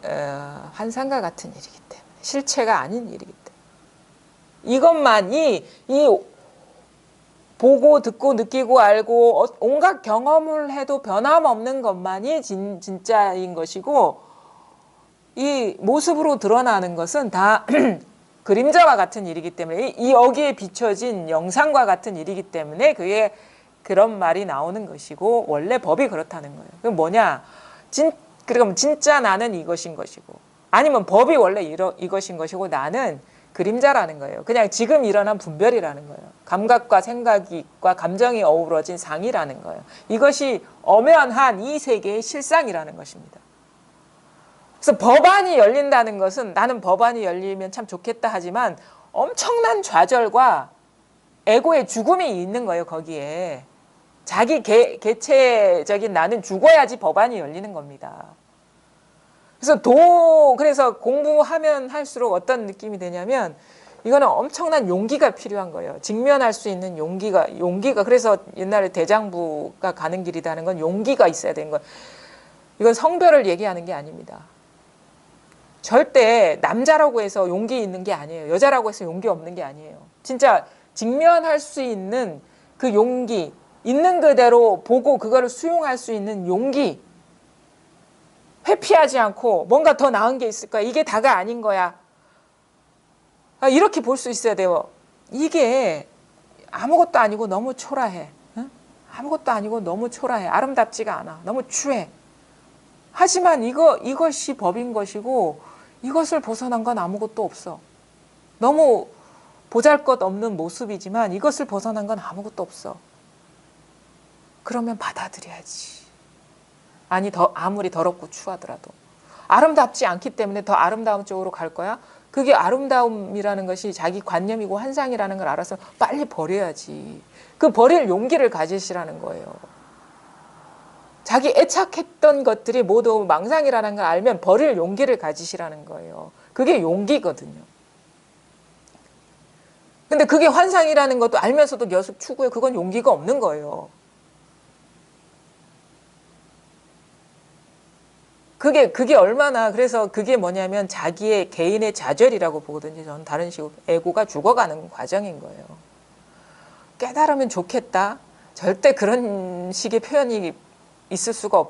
환상과 같은 일이기 때문에 실체가 아닌 일이기 때문에 이것만이 이 보고 듣고 느끼고 알고 온갖 경험을 해도 변함없는 것만이 진짜인 것이고 이 모습으로 드러나는 것은 다 그림자와 같은 일이기 때문에 이 여기에 비춰진 영상과 같은 일이기 때문에 그게 그런 말이 나오는 것이고 원래 법이 그렇다는 거예요. 그럼 뭐냐? 그럼 진짜 나는 이것인 것이고 아니면 법이 원래 이것인 것이고 나는 그림자라는 거예요. 그냥 지금 일어난 분별이라는 거예요. 감각과 생각과 감정이 어우러진 상이라는 거예요. 이것이 엄연한 이 세계의 실상이라는 것입니다. 그래서 법안이 열린다는 것은 나는 법안이 열리면 참 좋겠다 하지만 엄청난 좌절과 에고의 죽음이 있는 거예요. 거기에. 자기 개체적인 나는 죽어야지 법안이 열리는 겁니다. 그래서 공부하면 할수록 어떤 느낌이 되냐면 이거는 엄청난 용기가 필요한 거예요. 직면할 수 있는 용기가 그래서 옛날에 대장부가 가는 길이라는 건 용기가 있어야 되는 거예요. 이건 성별을 얘기하는 게 아닙니다. 절대 남자라고 해서 용기 있는 게 아니에요. 여자라고 해서 용기 없는 게 아니에요. 진짜 직면할 수 있는 그 용기, 있는 그대로 보고 그거를 수용할 수 있는 용기, 회피하지 않고 뭔가 더 나은 게 있을 거야. 이게 다가 아닌 거야. 이렇게 볼 수 있어야 돼요. 이게 아무것도 아니고 너무 초라해. 응? 아무것도 아니고 너무 초라해. 아름답지가 않아. 너무 추해. 하지만 이것이 법인 것이고 이것을 벗어난 건 아무것도 없어. 너무 보잘것없는 모습이지만 이것을 벗어난 건 아무것도 없어. 그러면 받아들여야지. 아니 아무리 더럽고 추하더라도 아름답지 않기 때문에 더 아름다운 쪽으로 갈 거야? 그게 아름다움이라는 것이 자기 관념이고 환상이라는 걸 알아서 빨리 버려야지. 그 버릴 용기를 가지시라는 거예요. 자기 애착했던 것들이 모두 망상이라는 걸 알면 버릴 용기를 가지시라는 거예요. 그게 용기거든요. 근데 그게 환상이라는 것도 알면서도 계속 추구해. 그건 용기가 없는 거예요. 그게 얼마나, 그래서 그게 뭐냐면 자기의 개인의 좌절이라고 보거든요. 저는 다른 식으로 에고가 죽어가는 과정인 거예요. 깨달으면 좋겠다. 절대 그런 식의 표현이 있을 수가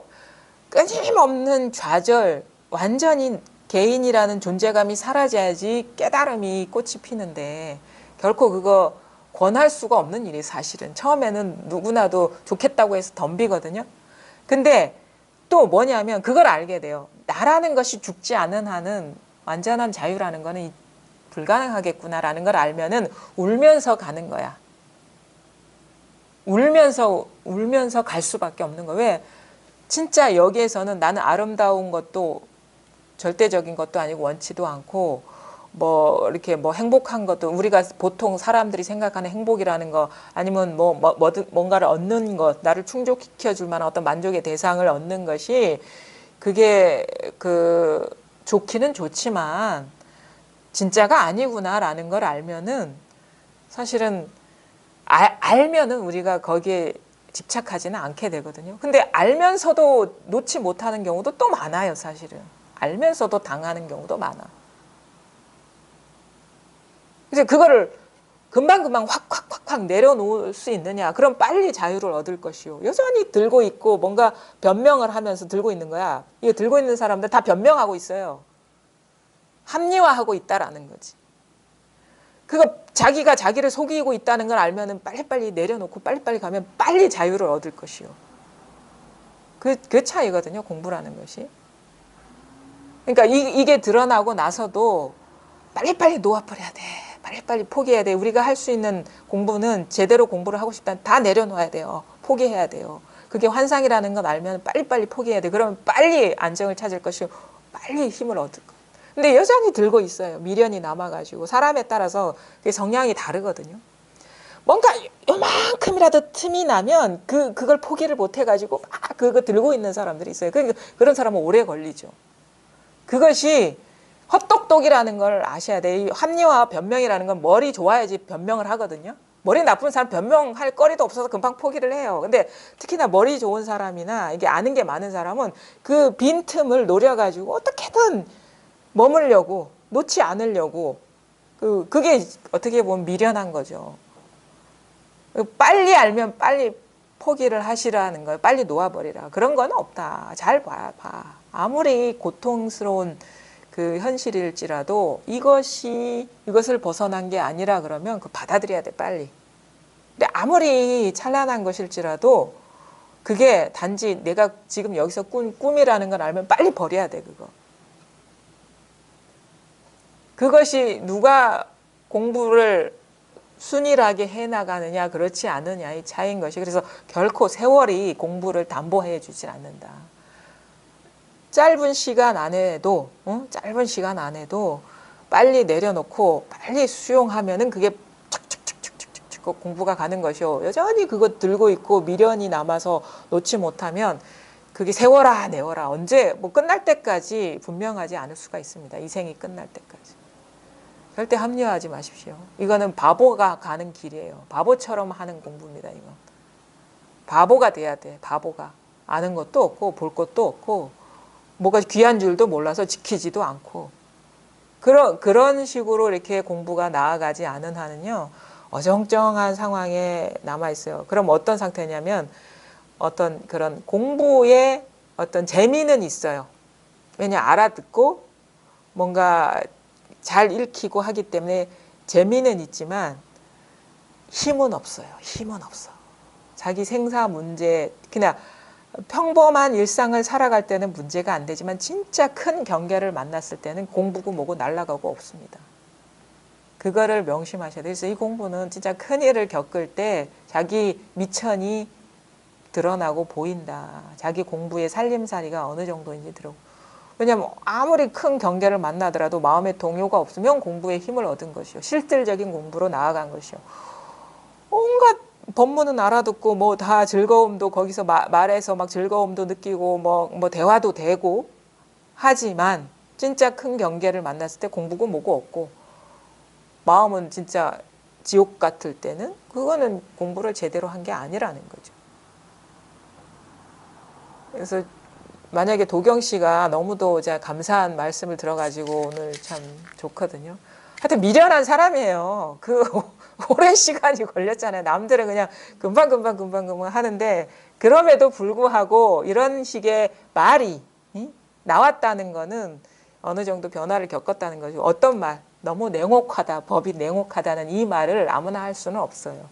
끊임없는 좌절, 완전히 개인이라는 존재감이 사라져야지 깨달음이 꽃이 피는데 결코 그거 권할 수가 없는 일이 사실은. 처음에는 누구나도 좋겠다고 해서 덤비거든요. 근데 또 뭐냐면 그걸 알게 돼요. 나라는 것이 죽지 않은 한은 완전한 자유라는 거는 불가능하겠구나라는 걸 알면은 울면서 가는 거야. 울면서 갈 수밖에 없는 거야. 왜? 진짜 여기에서는 나는 아름다운 것도 절대적인 것도 아니고 원치도 않고 이렇게 행복한 것도 우리가 보통 사람들이 생각하는 행복이라는 거 아니면 뭔가를 얻는 것, 나를 충족시켜 줄 만한 어떤 만족의 대상을 얻는 것이 그게 좋기는 좋지만 진짜가 아니구나라는 걸 알면은 사실은 알면은 우리가 거기에 집착하지는 않게 되거든요. 근데 알면서도 놓지 못하는 경우도 또 많아요, 사실은. 알면서도 당하는 경우도 많아. 이제 그거를 금방금방 확 내려놓을 수 있느냐? 그럼 빨리 자유를 얻을 것이요. 여전히 들고 있고 뭔가 변명을 하면서 들고 있는 거야. 이거 들고 있는 사람들 다 변명하고 있어요. 합리화하고 있다라는 거지. 그거 자기가 자기를 속이고 있다는 걸 알면은 빨리빨리 내려놓고 빨리빨리 가면 빨리 자유를 얻을 것이요. 그 차이거든요, 공부라는 것이. 그러니까 이게 드러나고 나서도 빨리빨리 놓아버려야 돼. 빨리빨리 포기해야 돼. 우리가 할 수 있는 공부는 제대로 공부를 하고 싶다면 다 내려놓아야 돼요. 포기해야 돼요. 그게 환상이라는 건 알면 빨리빨리 포기해야 돼. 그러면 빨리 안정을 찾을 것이고 빨리 힘을 얻을 거예요. 근데 여전히 들고 있어요. 미련이 남아가지고. 사람에 따라서 그게 성향이 다르거든요. 뭔가 요만큼이라도 틈이 나면 그걸 포기를 못 해가지고 막 그거 들고 있는 사람들이 있어요. 그러니까 그런 사람은 오래 걸리죠. 그것이 헛똑똑이라는 걸 아셔야 돼요. 이 합리화 변명이라는 건 머리 좋아야지 변명을 하거든요. 머리 나쁜 사람 변명할 거리도 없어서 금방 포기를 해요. 근데 특히나 머리 좋은 사람이나 이게 아는 게 많은 사람은 그 빈틈을 노려가지고 어떻게든 머물려고, 놓지 않으려고, 그게 어떻게 보면 미련한 거죠. 빨리 알면 빨리 포기를 하시라는 거예요. 빨리 놓아버리라. 그런 건 없다. 잘 봐. 아무리 고통스러운 그 현실일지라도 이것을 벗어난 게 아니라 그러면 그 받아들여야 돼, 빨리. 근데 아무리 찬란한 것일지라도 그게 단지 내가 지금 여기서 꿈이라는 걸 알면 빨리 버려야 돼, 그거. 그것이 누가 공부를 순일하게 해나가느냐 그렇지 않느냐의 차이인 것이. 그래서 결코 세월이 공부를 담보해 주지 않는다. 짧은 시간 안에도 빨리 내려놓고 빨리 수용하면은 그게 착착착착착착 공부가 가는 것이요. 여전히 그거 들고 있고 미련이 남아서 놓지 못하면 그게 세워라 내워라 언제 뭐 끝날 때까지 분명하지 않을 수가 있습니다. 이 생이 끝날 때까지. 절대 합리화하지 마십시오. 이거는 바보가 가는 길이에요. 바보처럼 하는 공부입니다. 이건. 바보가 돼야 돼. 바보가. 아는 것도 없고 볼 것도 없고 뭐가 귀한 줄도 몰라서 지키지도 않고 그런 식으로 이렇게 공부가 나아가지 않은 한은요. 어정쩡한 상황에 남아 있어요. 그럼 어떤 상태냐면 어떤 그런 공부에 어떤 재미는 있어요. 왜냐 알아듣고 뭔가 잘 읽히고 하기 때문에 재미는 있지만 힘은 없어요. 힘은 없어. 자기 생사 문제 그냥 평범한 일상을 살아갈 때는 문제가 안 되지만 진짜 큰 경계를 만났을 때는 공부고 뭐고 날아가고 없습니다. 그거를 명심하셔야 돼요. 그래서 이 공부는 진짜 큰일을 겪을 때 자기 미천이 드러나고 보인다. 자기 공부의 살림살이가 어느 정도인지 들어오고. 왜냐하면 아무리 큰 경계를 만나더라도 마음의 동요가 없으면 공부에 힘을 얻은 것이요. 실질적인 공부로 나아간 것이요. 온갖 법문은 알아듣고 뭐 다 즐거움도 거기서 말해서 막 즐거움도 느끼고 뭐 대화도 되고 하지만 진짜 큰 경계를 만났을 때 공부고 뭐고 없고 마음은 진짜 지옥 같을 때는 그거는 공부를 제대로 한 게 아니라는 거죠. 그래서 만약에 도경 씨가 너무도 제가 감사한 말씀을 들어가지고 오늘 참 좋거든요. 하여튼 미련한 사람이에요. 오랜 시간이 걸렸잖아요. 남들은 그냥 금방 하는데 그럼에도 불구하고 이런 식의 말이 나왔다는 거는 어느 정도 변화를 겪었다는 거죠. 어떤 말? 너무 냉혹하다. 법이 냉혹하다는 이 말을 아무나 할 수는 없어요.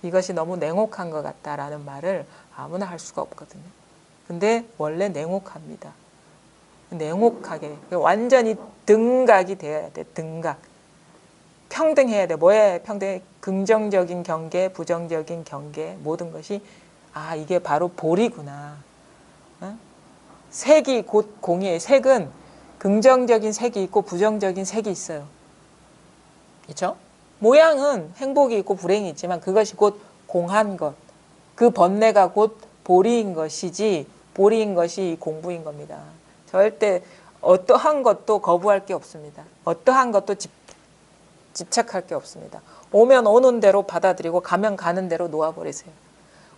이것이 너무 냉혹한 것 같다라는 말을 아무나 할 수가 없거든요. 근데 원래 냉혹합니다. 냉혹하게 완전히 등각이 돼야 돼. 등각. 평등해야 돼. 뭐에 평등해? 긍정적인 경계, 부정적인 경계 모든 것이 이게 바로 볼이구나. 색이 곧 공이에요. 색은 긍정적인 색이 있고 부정적인 색이 있어요. 그렇죠? 모양은 행복이 있고 불행이 있지만 그것이 곧 공한 것. 그 번뇌가 곧 볼이인 것이지 볼이인 것이 공부인 겁니다. 절대 어떠한 것도 거부할 게 없습니다. 어떠한 것도 집착할 게 없습니다. 오면 오는 대로 받아들이고 가면 가는 대로 놓아버리세요.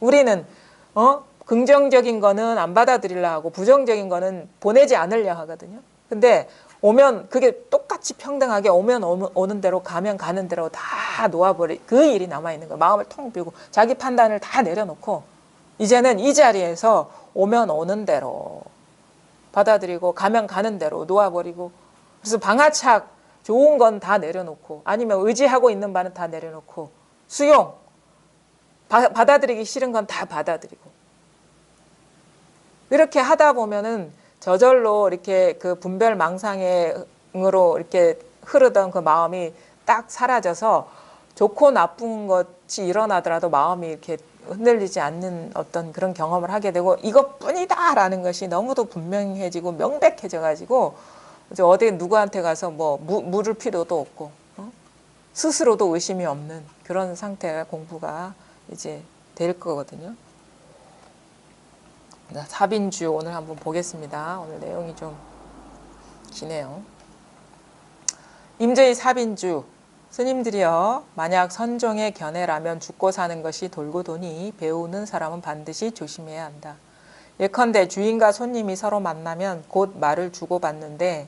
우리는 긍정적인 거는 안 받아들이려 하고 부정적인 거는 보내지 않으려 하거든요. 근데 오면 그게 똑같이 평등하게 오면 오는 대로 가면 가는 대로 다 놓아버리 그 일이 남아있는 거예요. 마음을 통 비우고 자기 판단을 다 내려놓고 이제는 이 자리에서 오면 오는 대로 받아들이고 가면 가는 대로 놓아버리고 그래서 방아착 좋은 건 다 내려놓고 아니면 의지하고 있는 바는 다 내려놓고 수용 받아들이기 싫은 건 다 받아들이고 이렇게 하다 보면은 저절로 이렇게 그 분별망상으로 이렇게 흐르던 그 마음이 딱 사라져서 좋고 나쁜 것이 일어나더라도 마음이 이렇게 흔들리지 않는 어떤 그런 경험을 하게 되고 이것뿐이다라는 것이 너무도 분명해지고 명백해져 가지고 어디 누구한테 가서 뭐 물을 필요도 없고 스스로도 의심이 없는 그런 상태가 공부가 이제 될 거거든요. 사빈주 오늘 한번 보겠습니다. 오늘 내용이 좀 기네요. 임저희 사빈주. 스님들이여, 만약 선종의 견해라면 죽고 사는 것이 돌고 도니 배우는 사람은 반드시 조심해야 한다. 예컨대 주인과 손님이 서로 만나면 곧 말을 주고받는데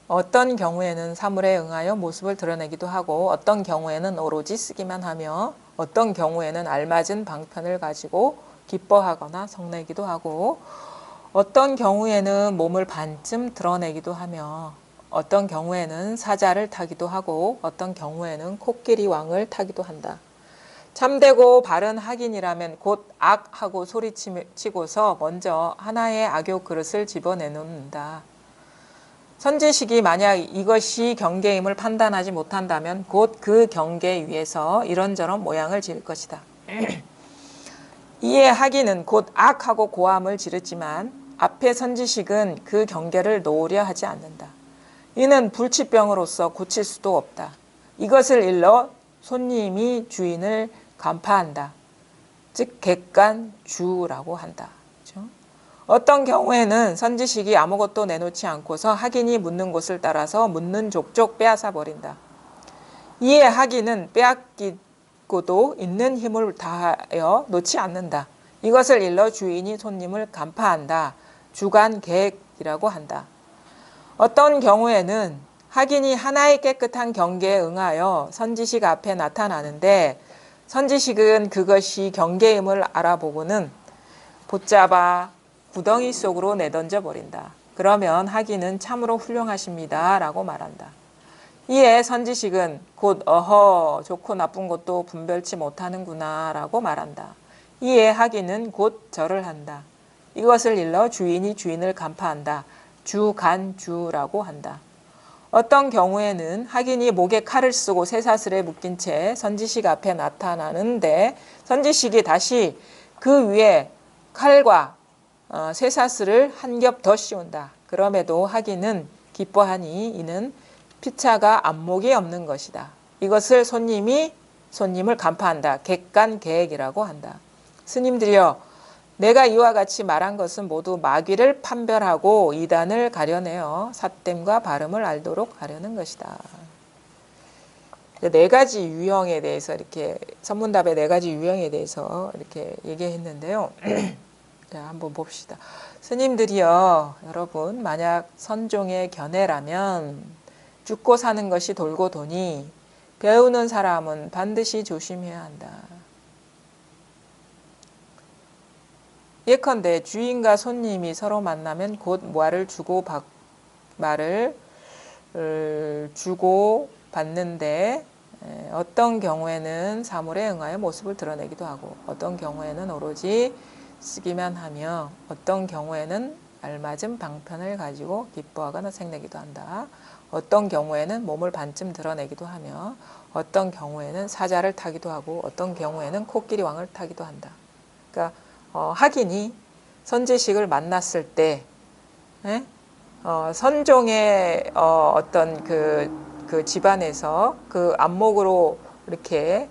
어떤 경우에는 사물에 응하여 모습을 드러내기도 하고 어떤 경우에는 오로지 쓰기만 하며 어떤 경우에는 알맞은 방편을 가지고 기뻐하거나 성내기도 하고 어떤 경우에는 몸을 반쯤 드러내기도 하며 어떤 경우에는 사자를 타기도 하고 어떤 경우에는 코끼리 왕을 타기도 한다. 참되고 바른 학인이라면 곧 악하고 소리치고서 먼저 하나의 악교 그릇을 집어내놓는다. 선지식이 만약 이것이 경계임을 판단하지 못한다면 곧 그 경계 위에서 이런저런 모양을 지을 것이다. 이에 학인은 곧 악하고 고함을 지르지만 앞에 선지식은 그 경계를 놓으려 하지 않는다. 이는 불치병으로서 고칠 수도 없다. 이것을 일러 손님이 주인을 간파한다. 즉 객간주라고 한다. 그렇죠? 어떤 경우에는 선지식이 아무것도 내놓지 않고서 학인이 묻는 곳을 따라서 묻는 족족 빼앗아 버린다. 이에 학인은 빼앗기고도 있는 힘을 다하여 놓지 않는다. 이것을 일러 주인이 손님을 간파한다. 주간객이라고 한다. 어떤 경우에는 학인이 하나의 깨끗한 경계에 응하여 선지식 앞에 나타나는데 선지식은 그것이 경계임을 알아보고는 붙잡아 구덩이 속으로 내던져 버린다. 그러면 학인은 참으로 훌륭하십니다 라고 말한다. 이에 선지식은 곧 어허 좋고 나쁜 것도 분별치 못하는구나 라고 말한다. 이에 학인은 곧 절을 한다. 이것을 일러 주인이 주인을 간파한다. 주간주라고 한다. 어떤 경우에는 학인이 목에 칼을 쓰고 쇠사슬에 묶인 채 선지식 앞에 나타나는데 선지식이 다시 그 위에 칼과 쇠사슬을 한 겹 더 씌운다. 그럼에도 학인은 기뻐하니 이는 피차가 안목이 없는 것이다. 이것을 손님을 간파한다. 객간계획이라고 한다. 스님들이여, 내가 이와 같이 말한 것은 모두 마귀를 판별하고 이단을 가려내어 삿됨과 발음을 알도록 하려는 것이다. 네 가지 유형에 대해서 이렇게 선문답의 네 가지 유형에 대해서 이렇게 얘기했는데요. 자, 한번 봅시다. 스님들이여, 여러분, 만약 선종의 견해라면 죽고 사는 것이 돌고 도니 배우는 사람은 반드시 조심해야 한다. 예컨대 주인과 손님이 서로 만나면 곧 말을 주고 받는데 어떤 경우에는 사물에 응하여 모습을 드러내기도 하고 어떤 경우에는 오로지 쓰기만 하며 어떤 경우에는 알맞은 방편을 가지고 기뻐하거나 생내기도 한다. 어떤 경우에는 몸을 반쯤 드러내기도 하며 어떤 경우에는 사자를 타기도 하고 어떤 경우에는 코끼리 왕을 타기도 한다. 그러니까 학인이 선지식을 만났을 때 선종의 어떤 그 집안에서 그 안목으로 이렇게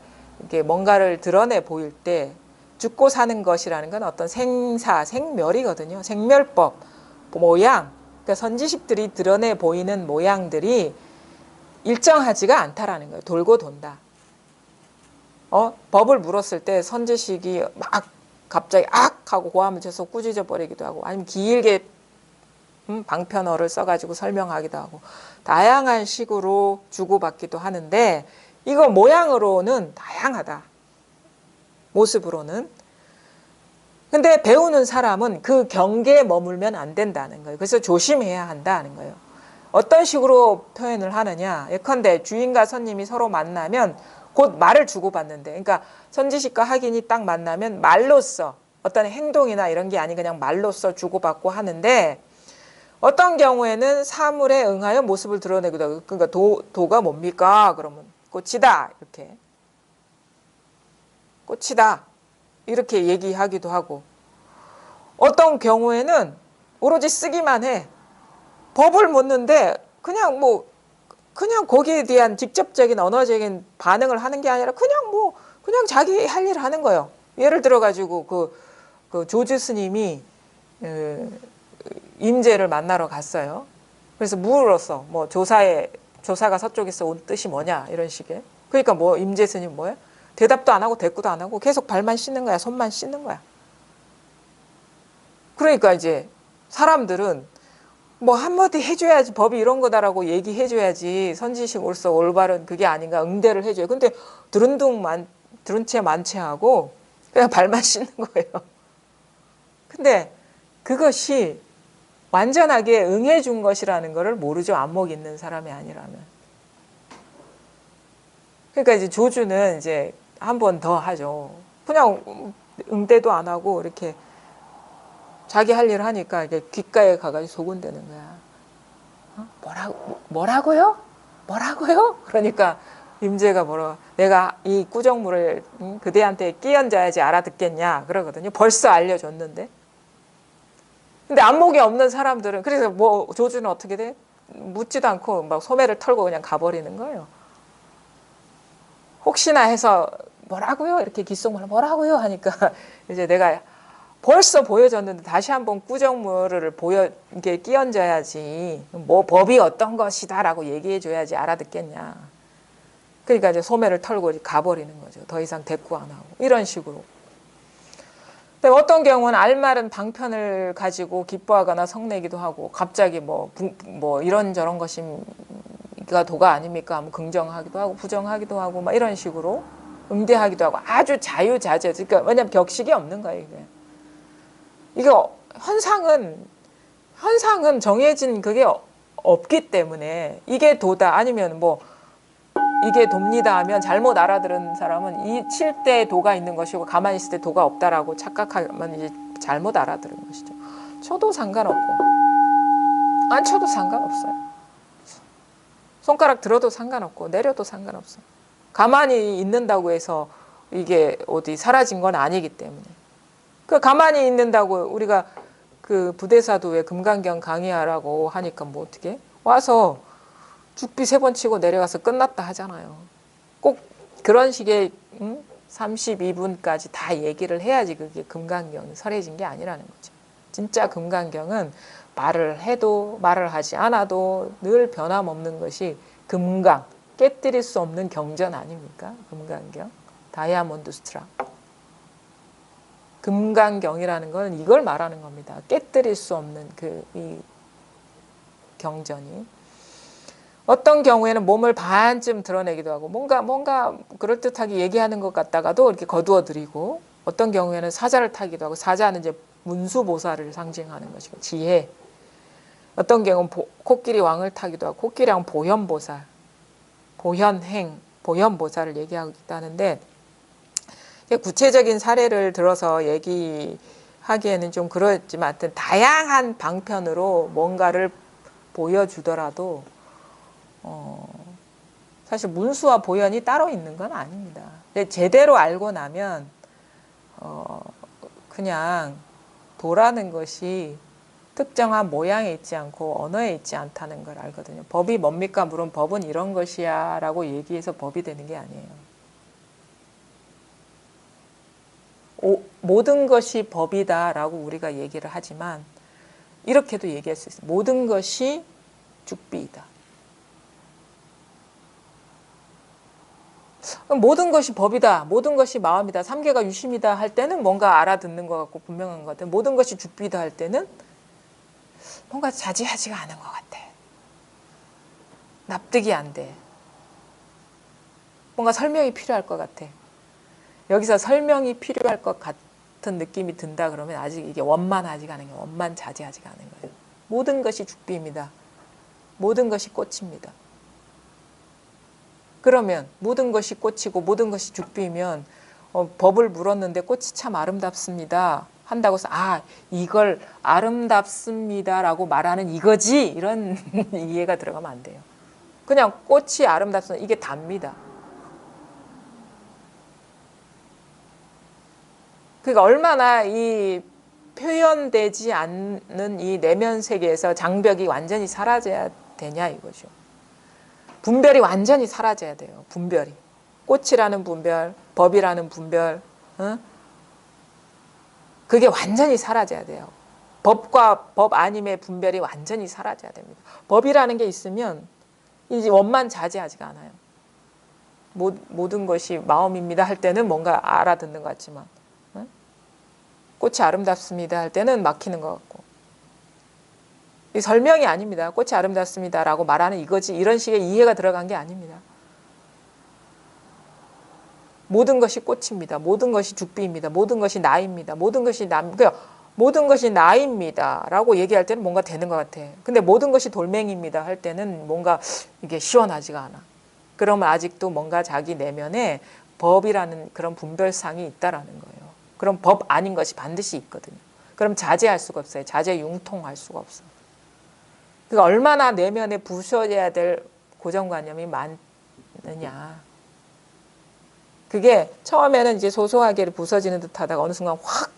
뭔가를 드러내 보일 때 죽고 사는 것이라는 건 어떤 생멸이거든요. 생멸법, 모양, 그러니까 선지식들이 드러내 보이는 모양들이 일정하지가 않다라는 거예요. 돌고 돈다. 법을 물었을 때 선지식이 막 갑자기 악 하고 고함을 쳐서 꾸짖어 버리기도 하고 아니면 길게 방편어를 써가지고 설명하기도 하고 다양한 식으로 주고받기도 하는데 이거 모양으로는 다양하다. 모습으로는. 근데 배우는 사람은 그 경계에 머물면 안 된다는 거예요. 그래서 조심해야 한다는 거예요. 어떤 식으로 표현을 하느냐. 예컨대 주인과 손님이 서로 만나면 곧 말을 주고받는데 그러니까 선지식과 학인이 딱 만나면 말로써 어떤 행동이나 이런 게 아닌 그냥 말로써 주고받고 하는데 어떤 경우에는 사물에 응하여 모습을 드러내기도 하고 그러니까 도가 뭡니까? 그러면 꽃이다 이렇게 꽃이다 이렇게 얘기하기도 하고 어떤 경우에는 오로지 쓰기만 해. 법을 묻는데 그냥 거기에 대한 직접적인 언어적인 반응을 하는 게 아니라 그냥 자기 할 일을 하는 거예요. 예를 들어 가지고 그 그 조지 스님이 임제를 만나러 갔어요. 그래서 물었어. 뭐 조사가 서쪽에서 온 뜻이 뭐냐 이런 식의. 그러니까 뭐 임제 스님 뭐야? 대답도 안 하고 대꾸도 안 하고 계속 발만 씻는 거야. 손만 씻는 거야. 그러니까 이제 사람들은 뭐 한마디 해줘야지 법이 이런 거다라고 얘기해줘야지 선지식으로서 올바른 그게 아닌가 응대를 해줘요. 근데 들은 채 만채하고 그냥 발만 씻는 거예요. 근데 그것이 완전하게 응해준 것이라는 것을 모르죠. 안목 있는 사람이 아니라면. 그러니까 이제 조주는 이제 한 번 더 하죠. 그냥 응대도 안 하고 이렇게 자기 할 일 하니까 이게 귓가에 가가지고 소곤대는 거야. 뭐라고요? 뭐라고요? 그러니까 임재가 내가 이 꾸정물을 그대한테 끼얹어야지 알아듣겠냐 그러거든요. 벌써 알려줬는데. 근데 안목이 없는 사람들은 그래서 뭐 조주는 어떻게 돼? 묻지도 않고 막 소매를 털고 그냥 가버리는 거예요. 혹시나 해서 뭐라고요? 이렇게 귓속말로 뭐라고요? 하니까 이제 내가 벌써 보여줬는데 다시 한번 꾸정물을 이게 끼얹어야지 뭐 법이 어떤 것이다라고 얘기해줘야지 알아듣겠냐. 그러니까 이제 소매를 털고 가버리는 거죠. 더 이상 대꾸 안 하고 이런 식으로. 근데 어떤 경우는 알마른 방편을 가지고 기뻐하거나 성내기도 하고 갑자기 뭐 이런저런 것이가 도가 아닙니까? 하면 긍정하기도 하고 부정하기도 하고 막 이런 식으로 응대하기도 하고 아주 자유자재. 그러니까 왜냐면 격식이 없는 거예요. 이게 현상은 정해진 그게 없기 때문에 이게 도다 아니면 뭐 이게 돕니다 하면 잘못 알아들은 사람은 이 칠 때 도가 있는 것이고 가만히 있을 때 도가 없다라고 착각하면 이제 잘못 알아들은 것이죠. 쳐도 상관없고 안 쳐도 상관없어요. 손가락 들어도 상관없고 내려도 상관없어요. 가만히 있는다고 해서 이게 어디 사라진 건 아니기 때문에. 그 가만히 있는다고 우리가 그 부대사도 왜 금강경 강의하라고 하니까 뭐 어떻게 와서 죽비 3번 치고 내려가서 끝났다 하잖아요. 꼭 그런 식의 32분까지 다 얘기를 해야지 그게 금강경이 설해진 게 아니라는 거죠. 진짜 금강경은 말을 해도 말을 하지 않아도 늘 변함없는 것이 금강, 깨뜨릴 수 없는 경전 아닙니까? 금강경, 다이아몬드 스트라. 금강경이라는 건 이걸 말하는 겁니다. 깨뜨릴 수 없는 이 경전이. 어떤 경우에는 몸을 반쯤 드러내기도 하고 뭔가 그럴듯하게 얘기하는 것 같다가도 이렇게 거두어드리고 어떤 경우에는 사자를 타기도 하고 사자는 이제 문수보살을 상징하는 것이고 지혜. 어떤 경우는 코끼리 왕을 타기도 하고 코끼리 왕 보현보살, 보현행, 보현보살을 얘기하고 있다는데 구체적인 사례를 들어서 얘기하기에는 좀 그렇지만 하여튼 다양한 방편으로 뭔가를 보여주더라도 사실 문수와 보현이 따로 있는 건 아닙니다. 제대로 알고 나면 그냥 도라는 것이 특정한 모양에 있지 않고 언어에 있지 않다는 걸 알거든요. 법이 뭡니까? 물론 법은 이런 것이야 라고 얘기해서 법이 되는 게 아니에요. 모든 것이 법이다 라고 우리가 얘기를 하지만 이렇게도 얘기할 수 있어요. 모든 것이 죽비이다. 모든 것이 법이다. 모든 것이 마음이다. 삼계가 유심이다 할 때는 뭔가 알아듣는 것 같고 분명한 것 같아요. 모든 것이 죽비다 할 때는 뭔가 자지하지가 않은 것 같아. 납득이 안 돼. 뭔가 설명이 필요할 것 같아. 여기서 설명이 필요할 것 같은 느낌이 든다 그러면 아직 이게 원만하지가 않은 거예요. 원만자지하지가 않은 거예요. 모든 것이 죽비입니다. 모든 것이 꽃입니다. 그러면 모든 것이 꽃이고 모든 것이 죽비면 법을 물었는데 꽃이 참 아름답습니다. 한다고 해서 이걸 아름답습니다라고 말하는 이거지 이런 이해가 들어가면 안 돼요. 그냥 꽃이 아름답습니다. 이게 답니다. 그러니까 얼마나 이 표현되지 않는 이 내면 세계에서 장벽이 완전히 사라져야 되냐 이거죠. 분별이 완전히 사라져야 돼요. 분별이. 꽃이라는 분별, 법이라는 분별, 그게 완전히 사라져야 돼요. 법과 법 아님의 분별이 완전히 사라져야 됩니다. 법이라는 게 있으면 이제 원만 자제하지가 않아요. 모든 것이 마음입니다 할 때는 뭔가 알아듣는 것 같지만, 응? 꽃이 아름답습니다 할 때는 막히는 것 같고, 이 설명이 아닙니다. 꽃이 아름답습니다라고 말하는 이거지, 이런 식의 이해가 들어간 게 아닙니다. 모든 것이 꽃입니다. 모든 것이 죽비입니다. 모든 것이 나입니다. 모든 것이 모든 것이 나입니다라고 얘기할 때는 뭔가 되는 것 같아. 근데 모든 것이 돌멩이입니다 할 때는 뭔가 이게 시원하지가 않아. 그러면 아직도 뭔가 자기 내면에 법이라는 그런 분별상이 있다라는 거예요. 그럼 법 아닌 것이 반드시 있거든요. 그럼 자제할 수가 없어요. 자제 융통할 수가 없어. 그러니까 얼마나 내면에 부서져야 될 고정관념이 많느냐. 그게 처음에는 이제 소소하게 부서지는 듯 하다가 어느 순간 확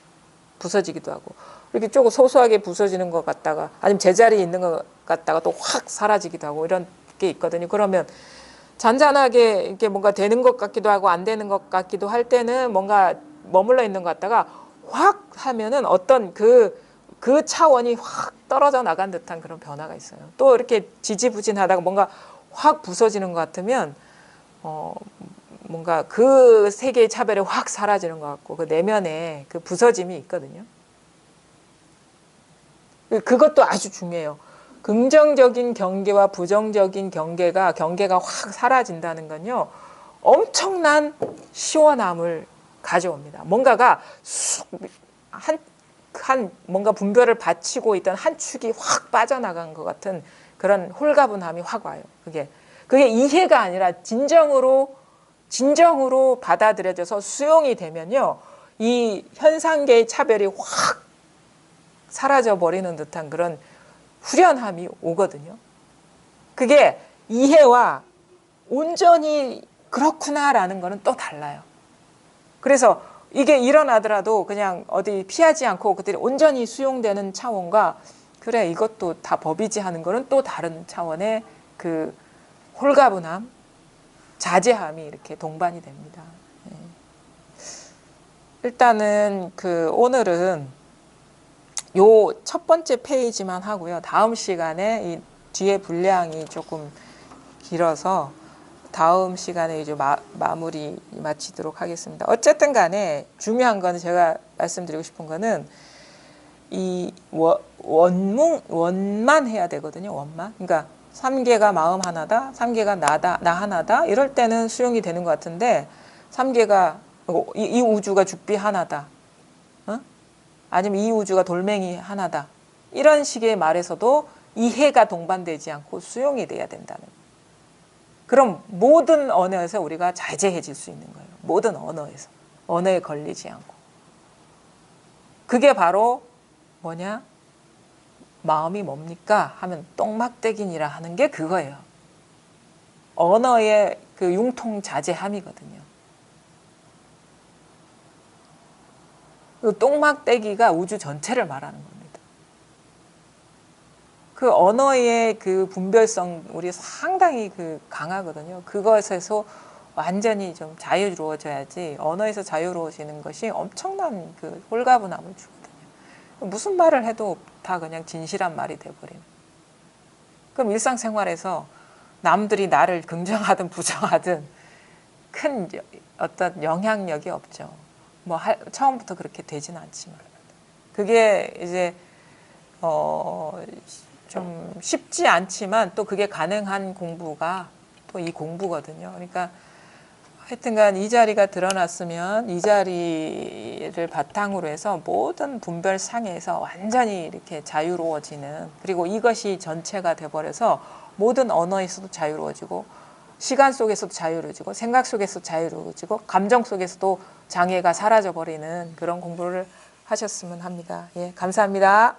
부서지기도 하고, 이렇게 조금 소소하게 부서지는 것 같다가, 아니면 제자리에 있는 것 같다가 또 확 사라지기도 하고, 이런 게 있거든요. 그러면 잔잔하게 이렇게 뭔가 되는 것 같기도 하고 안 되는 것 같기도 할 때는 뭔가 머물러 있는 것 같다가 확 하면은 어떤 그 차원이 확 떨어져 나간 듯한 그런 변화가 있어요. 또 이렇게 지지부진하다가 뭔가 확 부서지는 것 같으면 뭔가 그 세계의 차별이 확 사라지는 것 같고, 그 내면에 그 부서짐이 있거든요. 그것도 아주 중요해요. 긍정적인 경계와 부정적인 경계가 확 사라진다는 건요, 엄청난 시원함을 가져옵니다. 뭔가가 뭔가 분별을 받치고 있던 한 축이 확 빠져나간 것 같은 그런 홀가분함이 확 와요. 그게 이해가 아니라 진정으로 받아들여져서 수용이 되면요, 이 현상계의 차별이 확 사라져 버리는 듯한 그런 후련함이 오거든요. 그게 이해와 온전히 그렇구나라는 거는 또 달라요. 그래서 이게 일어나더라도 그냥 어디 피하지 않고 그들이 온전히 수용되는 차원과, 그래 이것도 다 법이지 하는 거는 또 다른 차원의 그 홀가분함, 자제함이 이렇게 동반이 됩니다. 일단은 오늘은 요 첫 번째 페이지만 하고요. 다음 시간에 이 뒤에 분량이 조금 길어서 다음 시간에 이제 마무리 마치도록 하겠습니다. 어쨌든 간에 중요한 거는, 제가 말씀드리고 싶은 거는 이 원만 해야 되거든요. 원만. 그러니까 삼계가 마음 하나다, 삼계가 나 하나다, 이럴 때는 수용이 되는 것 같은데, 삼계가 이 우주가 죽비 하나다, 아니면 이 우주가 돌멩이 하나다, 이런 식의 말에서도 이해가 동반되지 않고 수용이 돼야 된다는 거예요. 그럼 모든 언어에서 우리가 자제해질 수 있는 거예요. 모든 언어에서. 언어에 걸리지 않고. 그게 바로 뭐냐? 마음이 뭡니까? 하면 똥막대기니라 하는 게 그거예요. 언어의 그 융통자제함이거든요. 그 똥막대기가 우주 전체를 말하는 겁니다. 그 언어의 그 분별성, 우리 상당히 강하거든요. 그것에서 완전히 좀 자유로워져야지, 언어에서 자유로워지는 것이 엄청난 그 홀가분함을 주거든요. 무슨 말을 해도 다 그냥 진실한 말이 돼버리는. 그럼 일상생활에서 남들이 나를 긍정하든 부정하든 큰 어떤 영향력이 없죠. 처음부터 그렇게 되진 않지만. 그게 이제 좀 쉽지 않지만 또 그게 가능한 공부가 또 이 공부거든요. 그러니까 하여튼간 이 자리가 드러났으면 이 자리를 바탕으로 해서 모든 분별상에서 완전히 이렇게 자유로워지는, 그리고 이것이 전체가 돼버려서 모든 언어에서도 자유로워지고, 시간 속에서도 자유로워지고, 생각 속에서도 자유로워지고, 감정 속에서도 장애가 사라져버리는 그런 공부를 하셨으면 합니다. 예, 감사합니다.